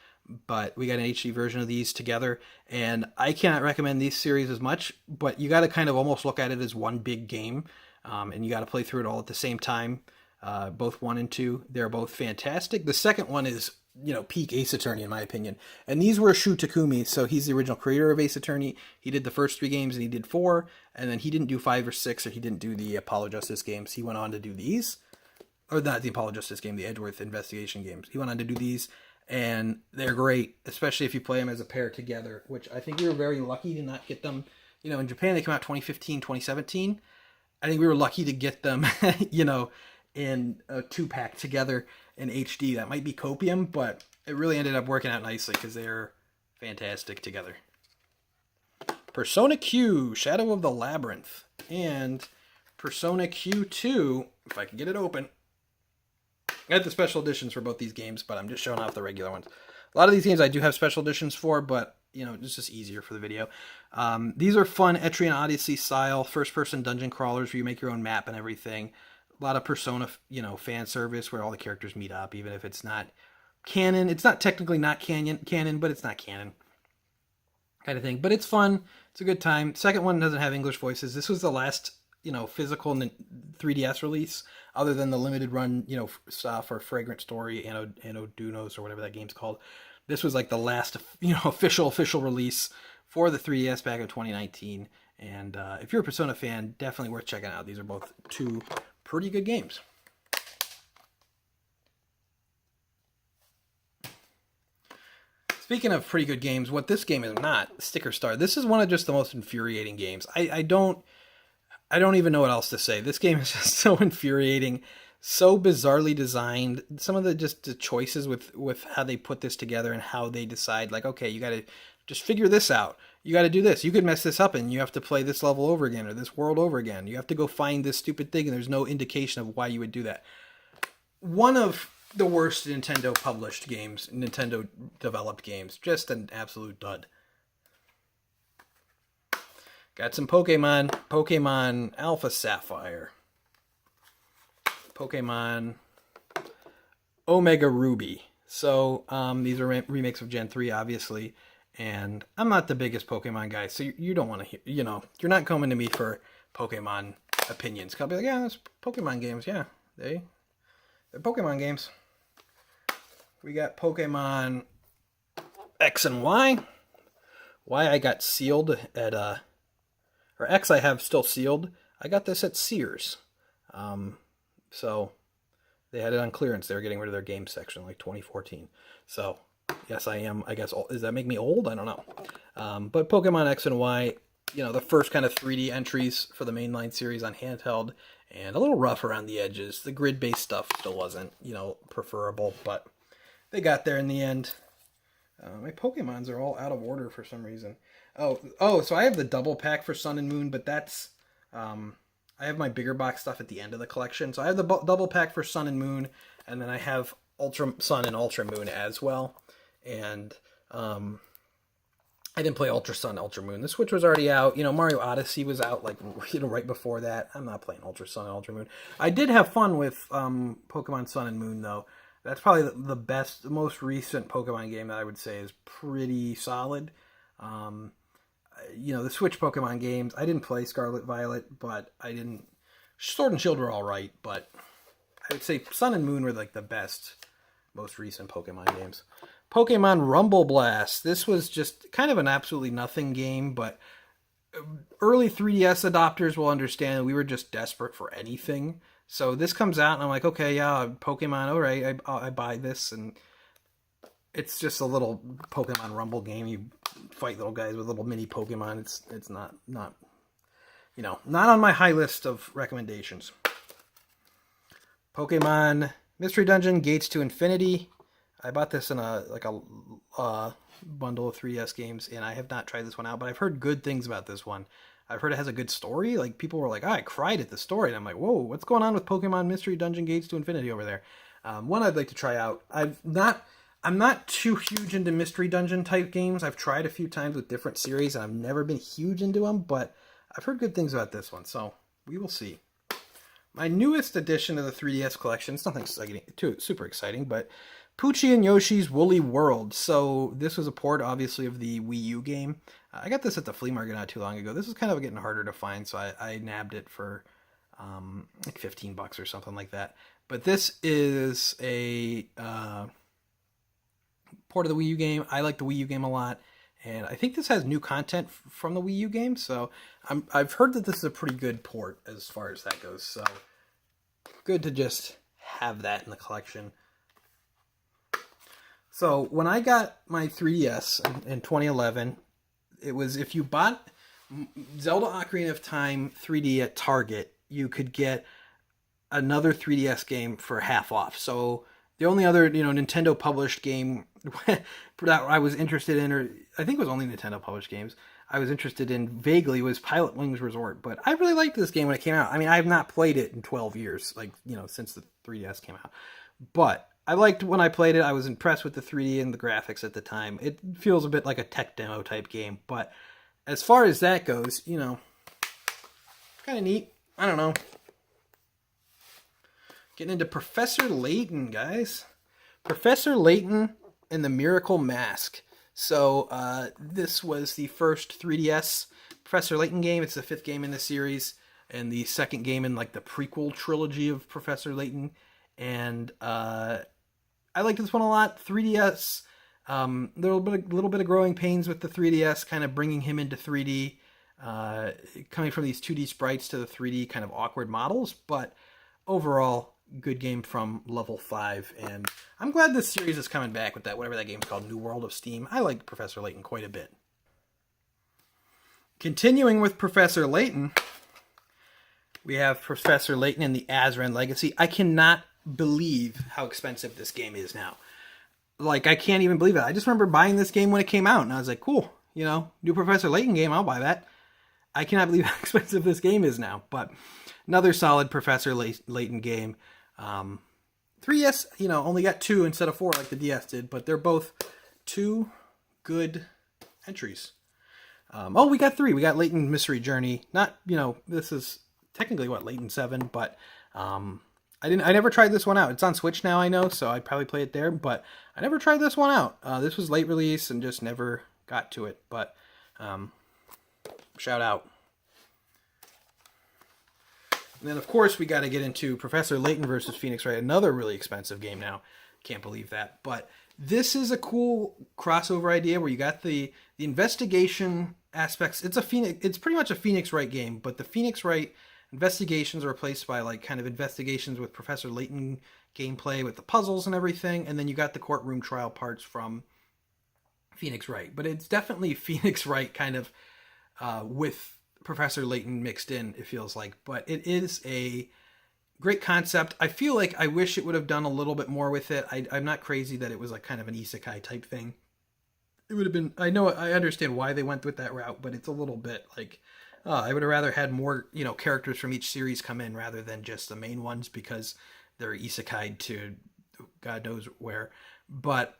but we got an HD version of these together. And I cannot recommend these series as much, but you got to kind of almost look at it as one big game, and you got to play through it all at the same time. both 1 and 2. They're both fantastic. The second one is, peak Ace Attorney in my opinion. And these were Shu Takumi, so he's the original creator of Ace Attorney. He did the first 3 games and he did 4, and then he didn't do 5 or 6, or he didn't do the Apollo Justice games. He went on to do these, or not the Apollo Justice game, the Edgeworth investigation games. He went on to do these, and they're great, especially if you play them as a pair together, which I think we were very lucky to not get them. In Japan they came out 2015, 2017. I think we were lucky to get them, in a 2-pack together in HD. That might be copium, but it really ended up working out nicely because they're fantastic together. Persona Q, Shadow of the Labyrinth, and Persona Q2, if I can get it open. I had the special editions for both these games, but I'm just showing off the regular ones. A lot of these games I do have special editions for, but it's just easier for the video. These are fun Etrian Odyssey style first-person dungeon crawlers where you make your own map and everything. A lot of Persona, fan service where all the characters meet up, even if it's not canon. It's not technically not canon, but it's not canon kind of thing. But it's fun. It's a good time. Second one doesn't have English voices. This was the last, physical 3DS release, other than the limited run, stuff for Fragrant Story, Anodunos, or whatever that game's called. This was like the last, official release for the 3DS back in 2019. And if you're a Persona fan, definitely worth checking out. These are both 2 pretty good games. Speaking of pretty good games, what this game is not, Sticker Star. This is one of just the most infuriating games. I don't even know what else to say. This game is just so infuriating, so bizarrely designed. Some of the choices with how they put this together and how they decide, like, okay, you got to just figure this out. You got to do this. You could mess this up and you have to play this level over again or this world over again. You have to go find this stupid thing and there's no indication of why you would do that. One of the worst Nintendo published games, Nintendo developed games. Just an absolute dud. Got some Pokemon Alpha Sapphire. Pokemon Omega Ruby. So these are remakes of Gen 3, obviously. And I'm not the biggest Pokemon guy, so you don't want to hear, you're not coming to me for Pokemon opinions. I'll be like, yeah, it's Pokemon games. Yeah, they're Pokemon games. We got Pokemon X and Y. Y I got sealed at, or X I have still sealed. I got this at Sears. So they had it on clearance. They were getting rid of their game section, like 2014. So yes, I am, I guess. Does that make me old? I don't know. But Pokemon X and Y, the first kind of 3D entries for the mainline series on handheld, and a little rough around the edges. The grid-based stuff still wasn't, preferable, but they got there in the end. My Pokemons are all out of order for some reason. Oh, so I have the double pack for Sun and Moon, but that's, I have my bigger box stuff at the end of the collection. So I have the double pack for Sun and Moon, and then I have Ultra Sun and Ultra Moon as well. And I didn't play Ultra Sun, Ultra Moon. The Switch was already out. Mario Odyssey was out right before that. I'm not playing Ultra Sun and Ultra Moon. I did have fun with Pokemon Sun and Moon, though. That's probably the best, the most recent Pokemon game that I would say is pretty solid. The Switch Pokemon games, I didn't play Scarlet Violet, but I didn't... Sword and Shield were all right, but I would say Sun and Moon were like the best, most recent Pokemon games. Pokemon Rumble Blast. This was just kind of an absolutely nothing game, but early 3DS adopters will understand that we were just desperate for anything. So this comes out, and I'm like, okay, yeah, Pokemon, all right, I buy this, and it's just a little Pokemon Rumble game. You fight little guys with little mini Pokemon. It's not not on my high list of recommendations. Pokemon Mystery Dungeon Gates to Infinity. I bought this in a bundle of 3DS games, and I have not tried this one out, but I've heard good things about this one. I've heard it has a good story. Like, people were like, I cried at the story. And I'm like, whoa, what's going on with Pokemon Mystery Dungeon Gates to Infinity over there? One I'd like to try out. I'm not too huge into Mystery Dungeon type games. I've tried a few times with different series, and I've never been huge into them, but I've heard good things about this one, so we will see. My newest addition to the 3DS collection, it's nothing super exciting, but Poochie and Yoshi's Woolly World. So this was a port, obviously, of the Wii U game. I got this at the flea market not too long ago. This is kind of getting harder to find, so I nabbed it for like $15 or something like that. But this is a port of the Wii U game. I like the Wii U game a lot, and I think this has new content from the Wii U game. So I've heard that this is a pretty good port as far as that goes. So good to just have that in the collection. So when I got my 3DS in 2011, it was if you bought Zelda Ocarina of Time 3D at Target, you could get another 3DS game for half off. So the only other, Nintendo published game that I was interested in, or I think it was only Nintendo published games I was interested in vaguely, was Pilot Wings Resort. But I really liked this game when it came out. I mean, I have not played it in 12 years, since the 3DS came out. But I liked when I played it. I was impressed with the 3D and the graphics at the time. It feels a bit like a tech demo type game. But as far as that goes, kind of neat. I don't know. Getting into Professor Layton, guys. Professor Layton and the Miracle Mask. So this was the first 3DS Professor Layton game. It's the 5th game in the series, and the 2nd game in the prequel trilogy of Professor Layton. And I liked this one a lot. 3DS, little bit of growing pains with the 3DS, kind of bringing him into 3D, coming from these 2D sprites to the 3D kind of awkward models. But overall, good game from Level 5, and I'm glad this series is coming back with that, whatever that game's called, New World of Steam. I like Professor Layton quite a bit. Continuing with Professor Layton, we have Professor Layton and the Azran Legacy. I cannot believe how expensive this game is now. I can't even believe it. I just remember buying this game when it came out, and I was like, cool, new Professor Layton game, I'll buy that. I cannot believe how expensive this game is now, but another solid Professor Layton game. 3DS, only got 2 instead of 4 like the DS did, but they're both 2 good entries. We got 3. We got Layton Mystery Journey. Not, this is technically Layton 7, but I never tried this one out. It's on Switch now, I know, so I'd probably play it there, but I never tried this one out. This was late release and just never got to it, but shout out. And then, of course, we got to get into Professor Layton versus Phoenix Wright, another really expensive game now. Can't believe that. But this is a cool crossover idea where you got the investigation aspects. It's pretty much a Phoenix Wright game, but the Phoenix Wright investigations are replaced by kind of investigations with Professor Layton gameplay with the puzzles and everything. And then you got the courtroom trial parts from Phoenix Wright. But it's definitely Phoenix Wright kind of with Professor Layton mixed in, it feels like. But it is a great concept. I feel like I wish it would have done a little bit more with it. I'm not crazy that it was kind of an isekai type thing. It would have been, I understand why they went with that route, but it's a little bit I would have rather had more, characters from each series come in rather than just the main ones, because they're isekai to God knows where. But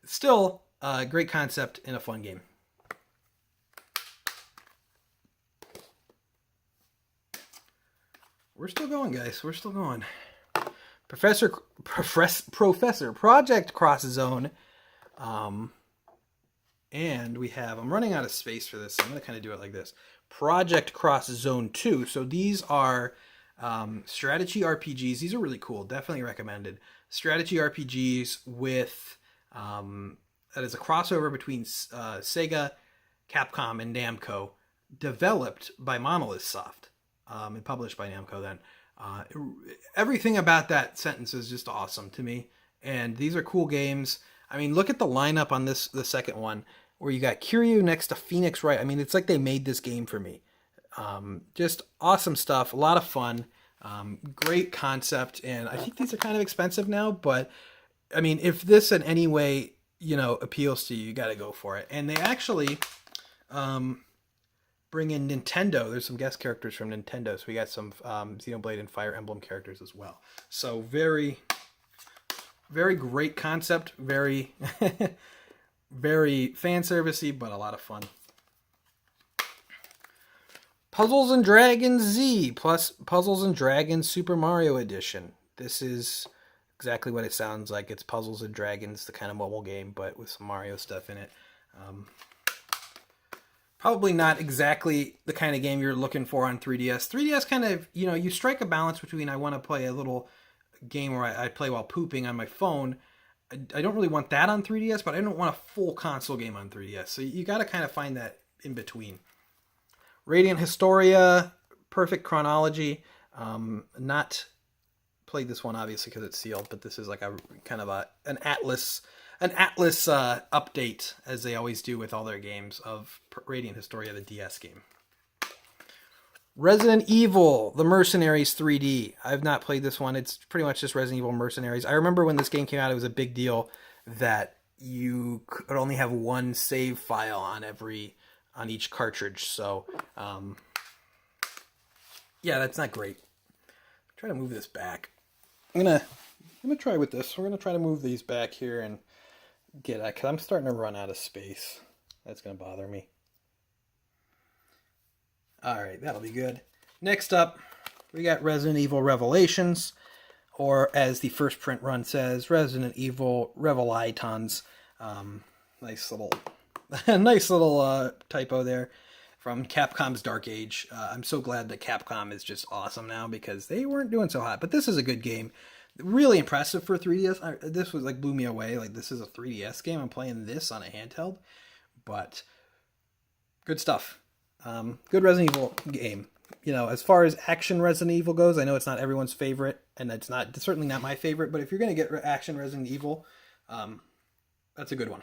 still, great concept and a fun game. We're still going, guys. We're still going. Professor Project Cross Zone. And we have, I'm running out of space for this, so I'm going to kind of do it like this. Project Cross Zone 2. So these are strategy RPGs. These are really cool. Definitely recommended. Strategy RPGs with, that is a crossover between Sega, Capcom, and Namco, developed by Monolith Soft. And published by Namco then. Everything about that sentence is just awesome to me. And these are cool games. I mean, look at the lineup on the second one, where you got Kiryu next to Phoenix Wright. I mean, it's like they made this game for me. Just awesome stuff. A lot of fun. Great concept. And I think these are kind of expensive now. But, I mean, if this in any way, appeals to you, you got to go for it. And they actually bring in Nintendo. There's some guest characters from Nintendo. So we got some Xenoblade and Fire Emblem characters as well. So very, very great concept. Very, very fan servicey, but a lot of fun. Puzzles and Dragons Z plus Puzzles and Dragons Super Mario Edition. This is exactly what it sounds like. It's Puzzles and Dragons, the kind of mobile game, but with some Mario stuff in it. Probably not exactly the kind of game you're looking for on 3DS. 3DS kind of, you strike a balance between I want to play a little game where I play while pooping on my phone. I don't really want that on 3DS, but I don't want a full console game on 3DS. So you got to kind of find that in between. Radiant Historia, perfect chronology. Not played this one obviously because it's sealed, but this is like a kind of an Atlas update, as they always do with all their games, of Radiant Historia, the DS game. Resident Evil, The Mercenaries 3D. I've not played this one. It's pretty much just Resident Evil Mercenaries. I remember when this game came out, it was a big deal that you could only have one save file on each cartridge. So, yeah, that's not great. Try to move this back. I'm gonna try with this. We're gonna try to move these back here and get it, because I'm starting to run out of space. That's gonna bother me. Alright, that'll be good. Next up, we got Resident Evil Revelations, or as the first print run says, Resident Evil Revelitons. Nice little typo there from Capcom's Dark Age. I'm so glad that Capcom is just awesome now, because they weren't doing so hot. But this is a good game. Really impressive for 3DS. This was like blew me away. Like, this is a 3DS game. I'm playing this on a handheld. But good stuff. Good Resident Evil game. You know, as far as action Resident Evil goes, I know it's not everyone's favorite, and it's certainly not my favorite, but if you're going to get action Resident Evil, that's a good one.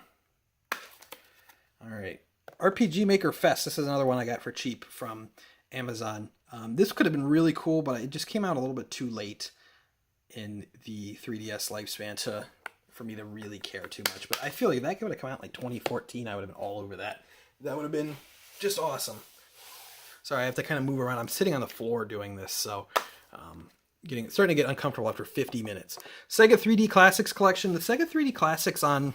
Alright. RPG Maker Fest. This is another one I got for cheap from Amazon. This could have been really cool, but it just came out a little bit too late in the 3DS lifespan for me to really care too much. But I feel like if that would have come out in like 2014, I would have been all over that. That would have been just awesome. Sorry, I have to kind of move around. I'm sitting on the floor doing this, so starting to get uncomfortable after 50 minutes. Sega 3D Classics Collection. The Sega 3D Classics on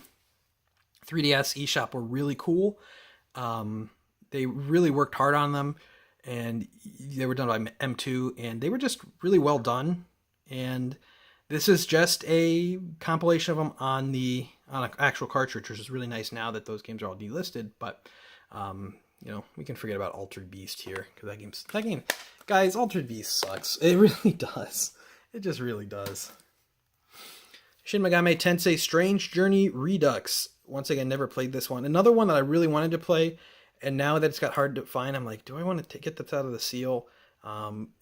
3DS eShop were really cool. They really worked hard on them, and they were done by M2, and they were just really well done. And this is just a compilation of them on an actual cartridge, which is really nice now that those games are all delisted. But you know, we can forget about Altered Beast here, because that game, guys, Altered Beast sucks. It really does. It just really does. Shin Megami Tensei Strange Journey Redux. Once again, never played this one. Another one that I really wanted to play, and now that it's got hard to find, I'm like, do I want to get this out of the seal?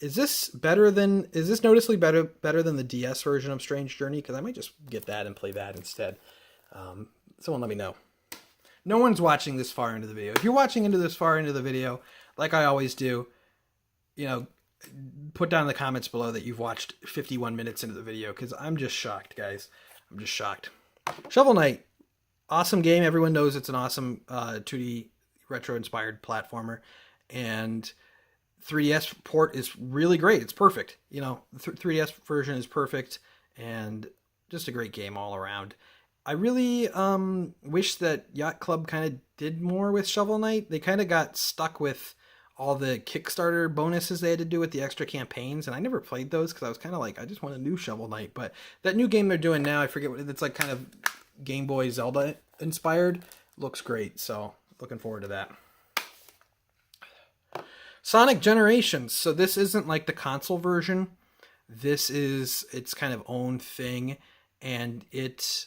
Is this noticeably better than the DS version of Strange Journey? Because I might just get that and play that instead. Someone let me know. No one's watching this far into the video. If you're watching this far into the video, like I always do, you know, put down in the comments below that you've watched 51 minutes into the video, because I'm just shocked, guys. I'm just shocked. Shovel Knight. Awesome game. Everyone knows it's an awesome 2D retro-inspired platformer. And 3DS port is really great. It's perfect. You know, the 3DS version is perfect, and just a great game all around. I really wish that Yacht Club kind of did more with Shovel Knight. They kind of got stuck with all the Kickstarter bonuses they had to do with the extra campaigns, and I never played those because I was kind of like, I just want a new Shovel Knight. But that new game they're doing now, I forget what it's like, kind of Game Boy Zelda inspired. Looks great, so looking forward to that. Sonic Generations. So this isn't like the console version. This is its kind of own thing. And it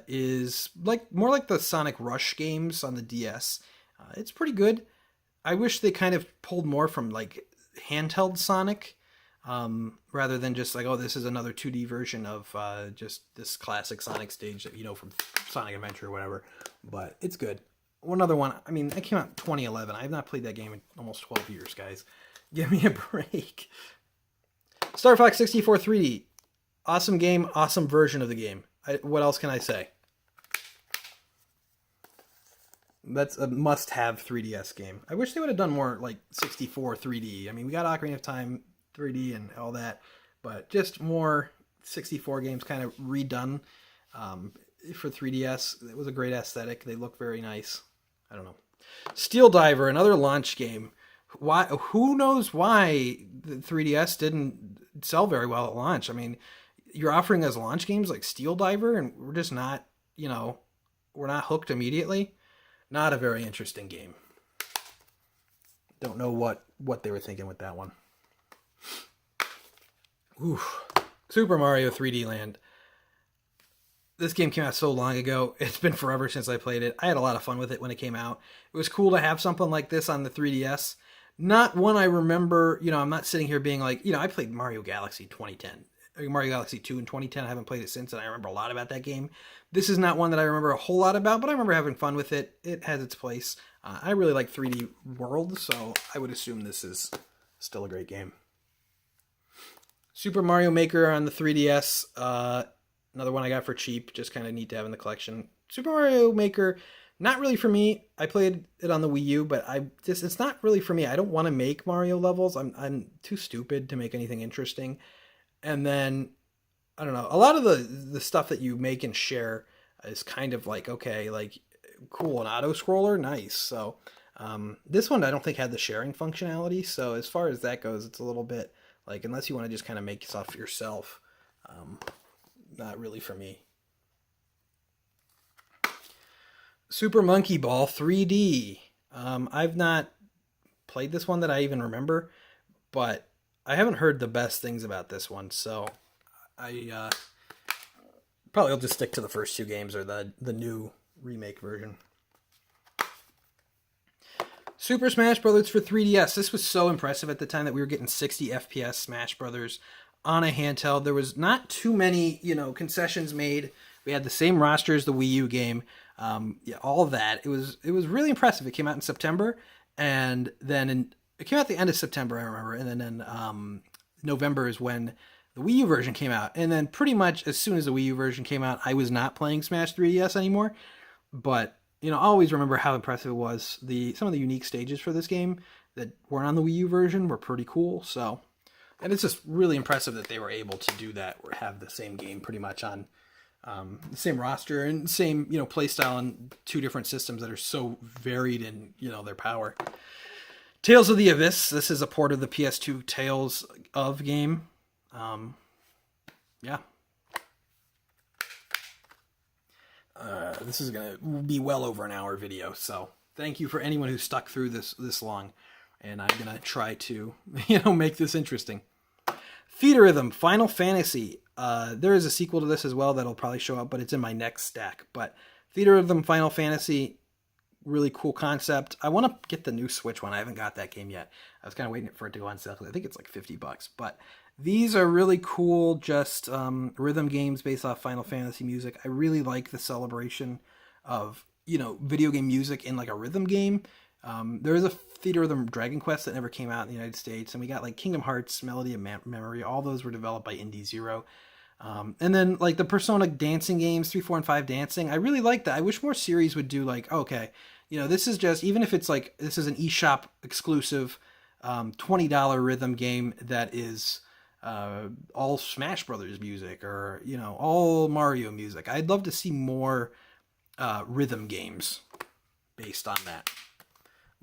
is like more like the Sonic Rush games on the DS. It's pretty good. I wish they kind of pulled more from like handheld Sonic, rather than just like, oh, this is another 2D version of just this classic Sonic stage that you know from Sonic Adventure or whatever. But it's good. One other one. I mean, it came out in 2011. I have not played that game in almost 12 years, guys. Give me a break. Star Fox 64 3D. Awesome game, awesome version of the game. What else can I say? That's a must-have 3DS game. I wish they would have done more like 64 3D. I mean, we got Ocarina of Time 3D and all that, but just more 64 games kind of redone for 3DS. It was a great aesthetic. They look very nice. I don't know. Steel Diver, another launch game. Why? Who knows why the 3DS didn't sell very well at launch? I mean, you're offering us launch games like Steel Diver, and we're just not, you know, we're not hooked immediately. Not a very interesting game. Don't know what they were thinking with that one. Ooh. Super Mario 3D Land. This game came out so long ago. It's been forever since I played it. I had a lot of fun with it when it came out. It was cool to have something like this on the 3DS. Not one I remember, I'm not sitting here being like, I played Mario Galaxy 2010. Mario Galaxy 2 in 2010. I haven't played it since, and I remember a lot about that game. This is not one that I remember a whole lot about, but I remember having fun with it. It has its place. I really like 3D World, so I would assume this is still a great game. Super Mario Maker on the 3DS. Another one I got for cheap. Just kind of neat to have in the collection. Super Mario Maker, not really for me. I played it on the Wii U, but it's not really for me. I don't want to make Mario levels. I'm too stupid to make anything interesting. And then, I don't know, a lot of the stuff that you make and share is kind of like, okay, like, cool, an auto-scroller, nice. So, this one I don't think had the sharing functionality, so as far as that goes, it's a little bit, like, unless you want to just kind of make stuff yourself, not really for me. Super Monkey Ball 3D. I've not played this one that I even remember, but I haven't heard the best things about this one, so I probably will just stick to the first two games or the new remake version. Super Smash Bros. For 3DS. This was so impressive at the time that we were getting 60 FPS Smash Bros. On a handheld. There was not too many, concessions made. We had the same roster as the Wii U game. All of that. It was really impressive. It came out in September, and then it came out at the end of September, I remember, and then in November is when the Wii U version came out. And then pretty much as soon as the Wii U version came out, I was not playing Smash 3DS anymore. But, I always remember how impressive it was. Some of the unique stages for this game that weren't on the Wii U version were pretty cool. So, and it's just really impressive that they were able to do that, or have the same game pretty much on the same roster and same, play style on two different systems that are so varied in, their power. Tales of the Abyss. This is a port of the PS2 Tales of game. Yeah. This is going to be well over an hour video, so thank you for anyone who stuck through this long, and I'm going to try to, make this interesting. Theatrhythm Final Fantasy. There is a sequel to this as well that'll probably show up, but it's in my next stack. But Theatrhythm Final Fantasy, really cool concept. I want to get the new Switch one. I haven't got that game yet. I was kind of waiting for it to go on sale. I think it's like $50, but these are really cool, just rhythm games based off Final Fantasy music. I really like the celebration of, video game music in like a rhythm game. There is a Theatrhythm Dragon Quest that never came out in the United States, and we got like Kingdom Hearts, Melody of Memory. All those were developed by Indie Zero. And then like the Persona dancing games, 3, 4, and 5 dancing. I really like that. I wish more series would do like, okay, this is just, even if it's like, this is an eShop exclusive $20 rhythm game that is all Smash Brothers music, or, all Mario music. I'd love to see more rhythm games based on that.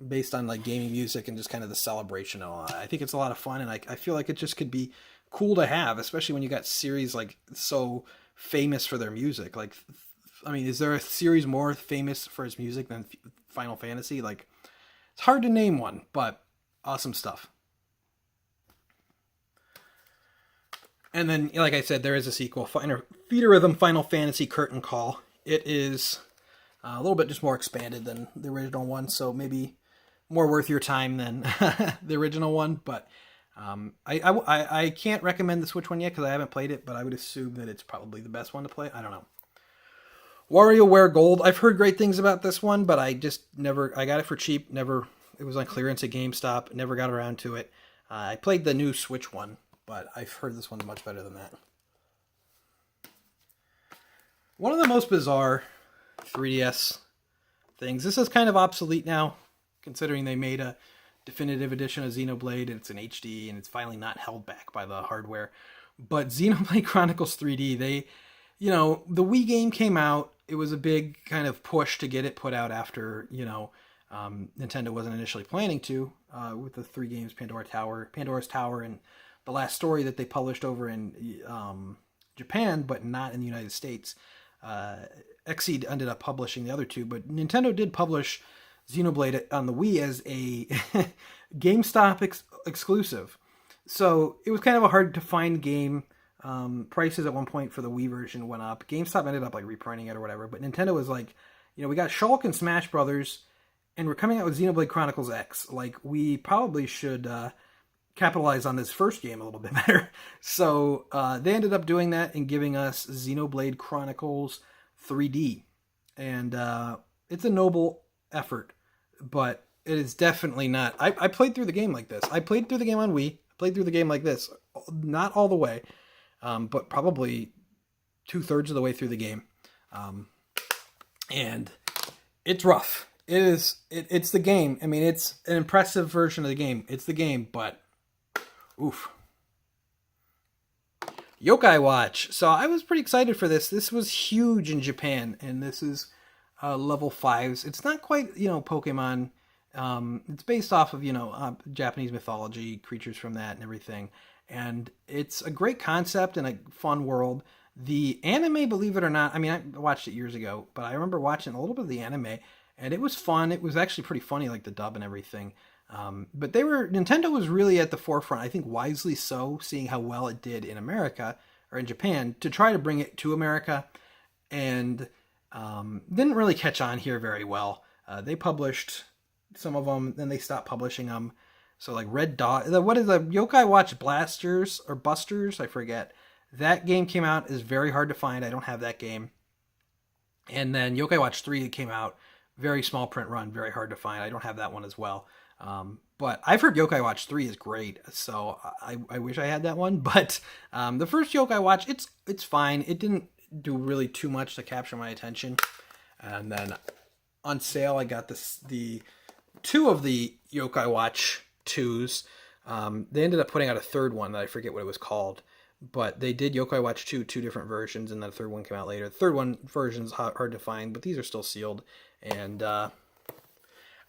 Based on like gaming music and just kind of the celebration and all that. I think it's a lot of fun, and I feel like it just could be cool to have, especially when you got series like so famous for their music. Like, I mean, is there a series more famous for its music than Final Fantasy? Like, it's hard to name one, but awesome stuff. And then, like I said, there is a sequel, Theatrhythm Final Fantasy Curtain Call. It is a little bit just more expanded than the original one, so maybe more worth your time than the original one. But I can't recommend the Switch one yet because I haven't played it, but I would assume that it's probably the best one to play. I don't know. WarioWare Gold. I've heard great things about this one, but I got it for cheap. It was on clearance at GameStop. Never got around to it. I played the new Switch one, but I've heard this one's much better than that. One of the most bizarre 3DS things. This is kind of obsolete now, considering they made a definitive edition of Xenoblade, and it's in HD, and it's finally not held back by the hardware. But Xenoblade Chronicles 3D, the Wii game came out. It was a big kind of push to get it put out after, Nintendo wasn't initially planning to, with the 3 games, Pandora's Tower, and the last story that they published over in Japan, but not in the United States. Xseed ended up publishing the other 2, but Nintendo did publish Xenoblade on the Wii as a GameStop exclusive. So it was kind of a hard to find game. Prices at one point for the Wii version went up. GameStop ended up like reprinting it or whatever. But Nintendo was like, we got Shulk and Smash Brothers, and we're coming out with Xenoblade Chronicles X. Like, we probably should capitalize on this first game a little bit better. So they ended up doing that and giving us Xenoblade Chronicles 3D. And it's a noble effort, but it is definitely not. I played through the game like this. I played through the game on Wii. I played through the game like this. Not all the way, but probably 2/3 of the way through the game. And it's rough. It's the game. I mean, it's an impressive version of the game. It's the game, but oof. Yokai Watch. So I was pretty excited for this. This was huge in Japan, and this is level 5s. It's not quite, Pokemon. It's based off of, Japanese mythology, creatures from that and everything. And it's a great concept and a fun world. The anime, believe it or not, I mean, I watched it years ago, but I remember watching a little bit of the anime, and it was fun. It was actually pretty funny, like the dub and everything. But Nintendo was really at the forefront, I think wisely so, seeing how well it did in America, or in Japan, to try to bring it to America, and didn't really catch on here very well. They published some of them, then they stopped publishing them. So like Red Dot, what is the Yokai Watch Blasters, or Busters, I forget. That game came out, is very hard to find. I don't have that game. And then Yokai Watch 3 came out, very small print run, very hard to find. I don't have that one as well. But I've heard Yokai Watch 3 is great, so I wish I had that one. But the first Yokai Watch, it's fine. It didn't do really too much to capture my attention. And then on sale, I got the 2 of the Yokai Watch 2s. They ended up putting out a third one that I forget what it was called. But they did Yokai Watch 2 different versions, and then the third one came out later. The third one version's hard to find, but these are still sealed. And I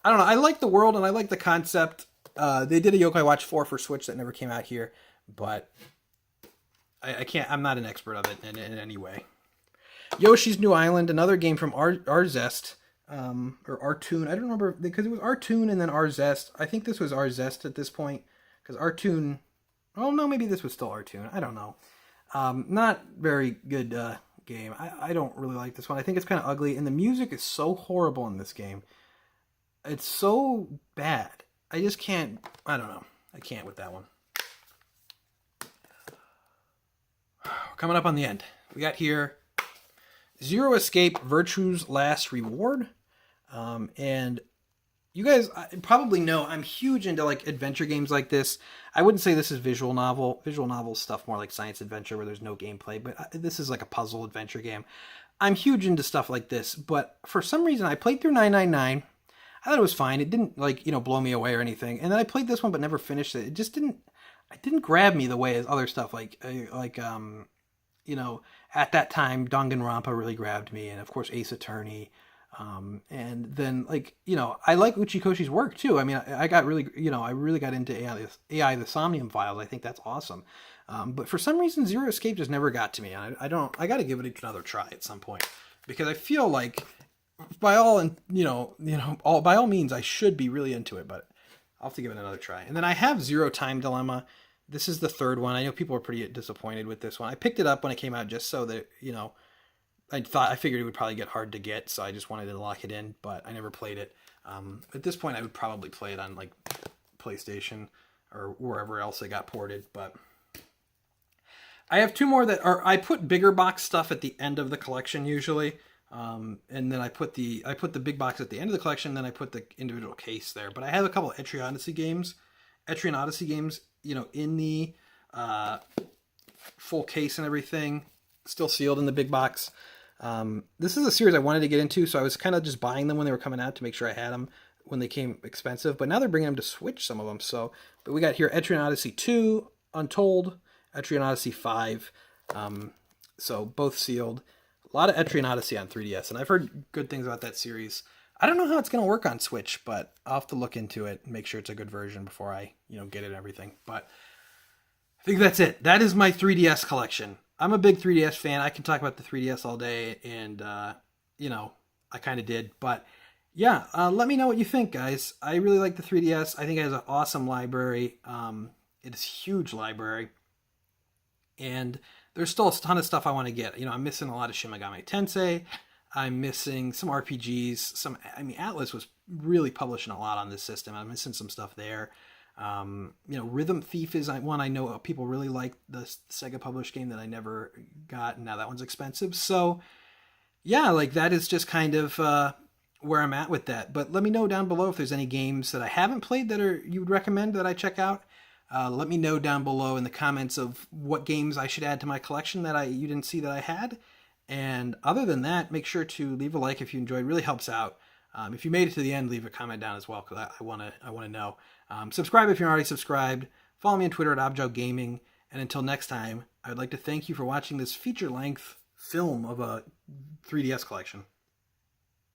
don't know. I like the world and I like the concept. They did a Yokai Watch 4 for Switch that never came out here, but I can't. I'm not an expert of it in any way. Yoshi's New Island, another game from Arzest, or Artoon. I don't remember because it was Artoon and then Arzest. I think this was Arzest at this point because Artoon. Oh no, maybe this was still Artoon. I don't know. Not very good game. I don't really like this one. I think it's kind of ugly, and the music is so horrible in this game. It's so bad. I just can't. I don't know. I can't with that one. Coming up on the end, we got here Zero Escape Virtue's Last Reward. And you guys probably know I'm huge into like adventure games like this. I wouldn't say this is visual novel. Visual novel stuff more like science adventure where there's no gameplay, but this is like a puzzle adventure game. I'm huge into stuff like this, but for some reason I played through 999. I thought it was fine. It didn't blow me away or anything. And then I played this one but never finished it. It just didn't grab me the way as other stuff like at that time Danganronpa really grabbed me, and of course Ace Attorney. And then I like Uchikoshi's work too. I mean, I got really, I really got into AI the Somnium Files. I think that's awesome. But for some reason, Zero Escape just never got to me. I got to give it another try at some point because I feel like by all means, I should be really into it, but I'll have to give it another try. And then I have Zero Time Dilemma. This is the third one. I know people are pretty disappointed with this one. I picked it up when it came out just so that, I figured it would probably get hard to get, so I just wanted to lock it in, but I never played it. At this point, I would probably play it on like PlayStation or wherever else it got ported. But I have 2 more that are. I put bigger box stuff at the end of the collection usually, and then I put the big box at the end of the collection. Then I put the individual case there. But I have a couple of Etrian Odyssey games, in the full case and everything, still sealed in the big box. This is a series I wanted to get into, so I was kind of just buying them when they were coming out to make sure I had them when they came expensive, but now they're bringing them to Switch, some of them. So, but we got here Etrian Odyssey 2, Untold, Etrian Odyssey 5, so both sealed. A lot of Etrian Odyssey on 3DS, and I've heard good things about that series. I don't know how it's going to work on Switch, but I'll have to look into it and make sure it's a good version before I, get it and everything. But I think that's it. That is my 3DS collection. I'm a big 3DS fan. I can talk about the 3DS all day, and, I kind of did. But, yeah, let me know what you think, guys. I really like the 3DS. I think it has an awesome library. It is a huge library. And there's still a ton of stuff I want to get. I'm missing a lot of Shin Megami Tensei. I'm missing some RPGs. Atlas was really publishing a lot on this system. I'm missing some stuff there. Rhythm Thief is one I know people really like, the Sega published game that I never got, and now that one's expensive. So yeah, that is just kind of where I'm at with that. But let me know down below if there's any games that I haven't played that you would recommend that I check out. Let me know down below in the comments of what games I should add to my collection that you didn't see that I had. And other than that, make sure to leave a like if you enjoyed. It really helps out. If you made it to the end, leave a comment down as well, because I want to know. Subscribe if you're already subscribed. Follow me on Twitter at ObjoGaming. And until next time, I would like to thank you for watching this feature-length film of a 3DS collection.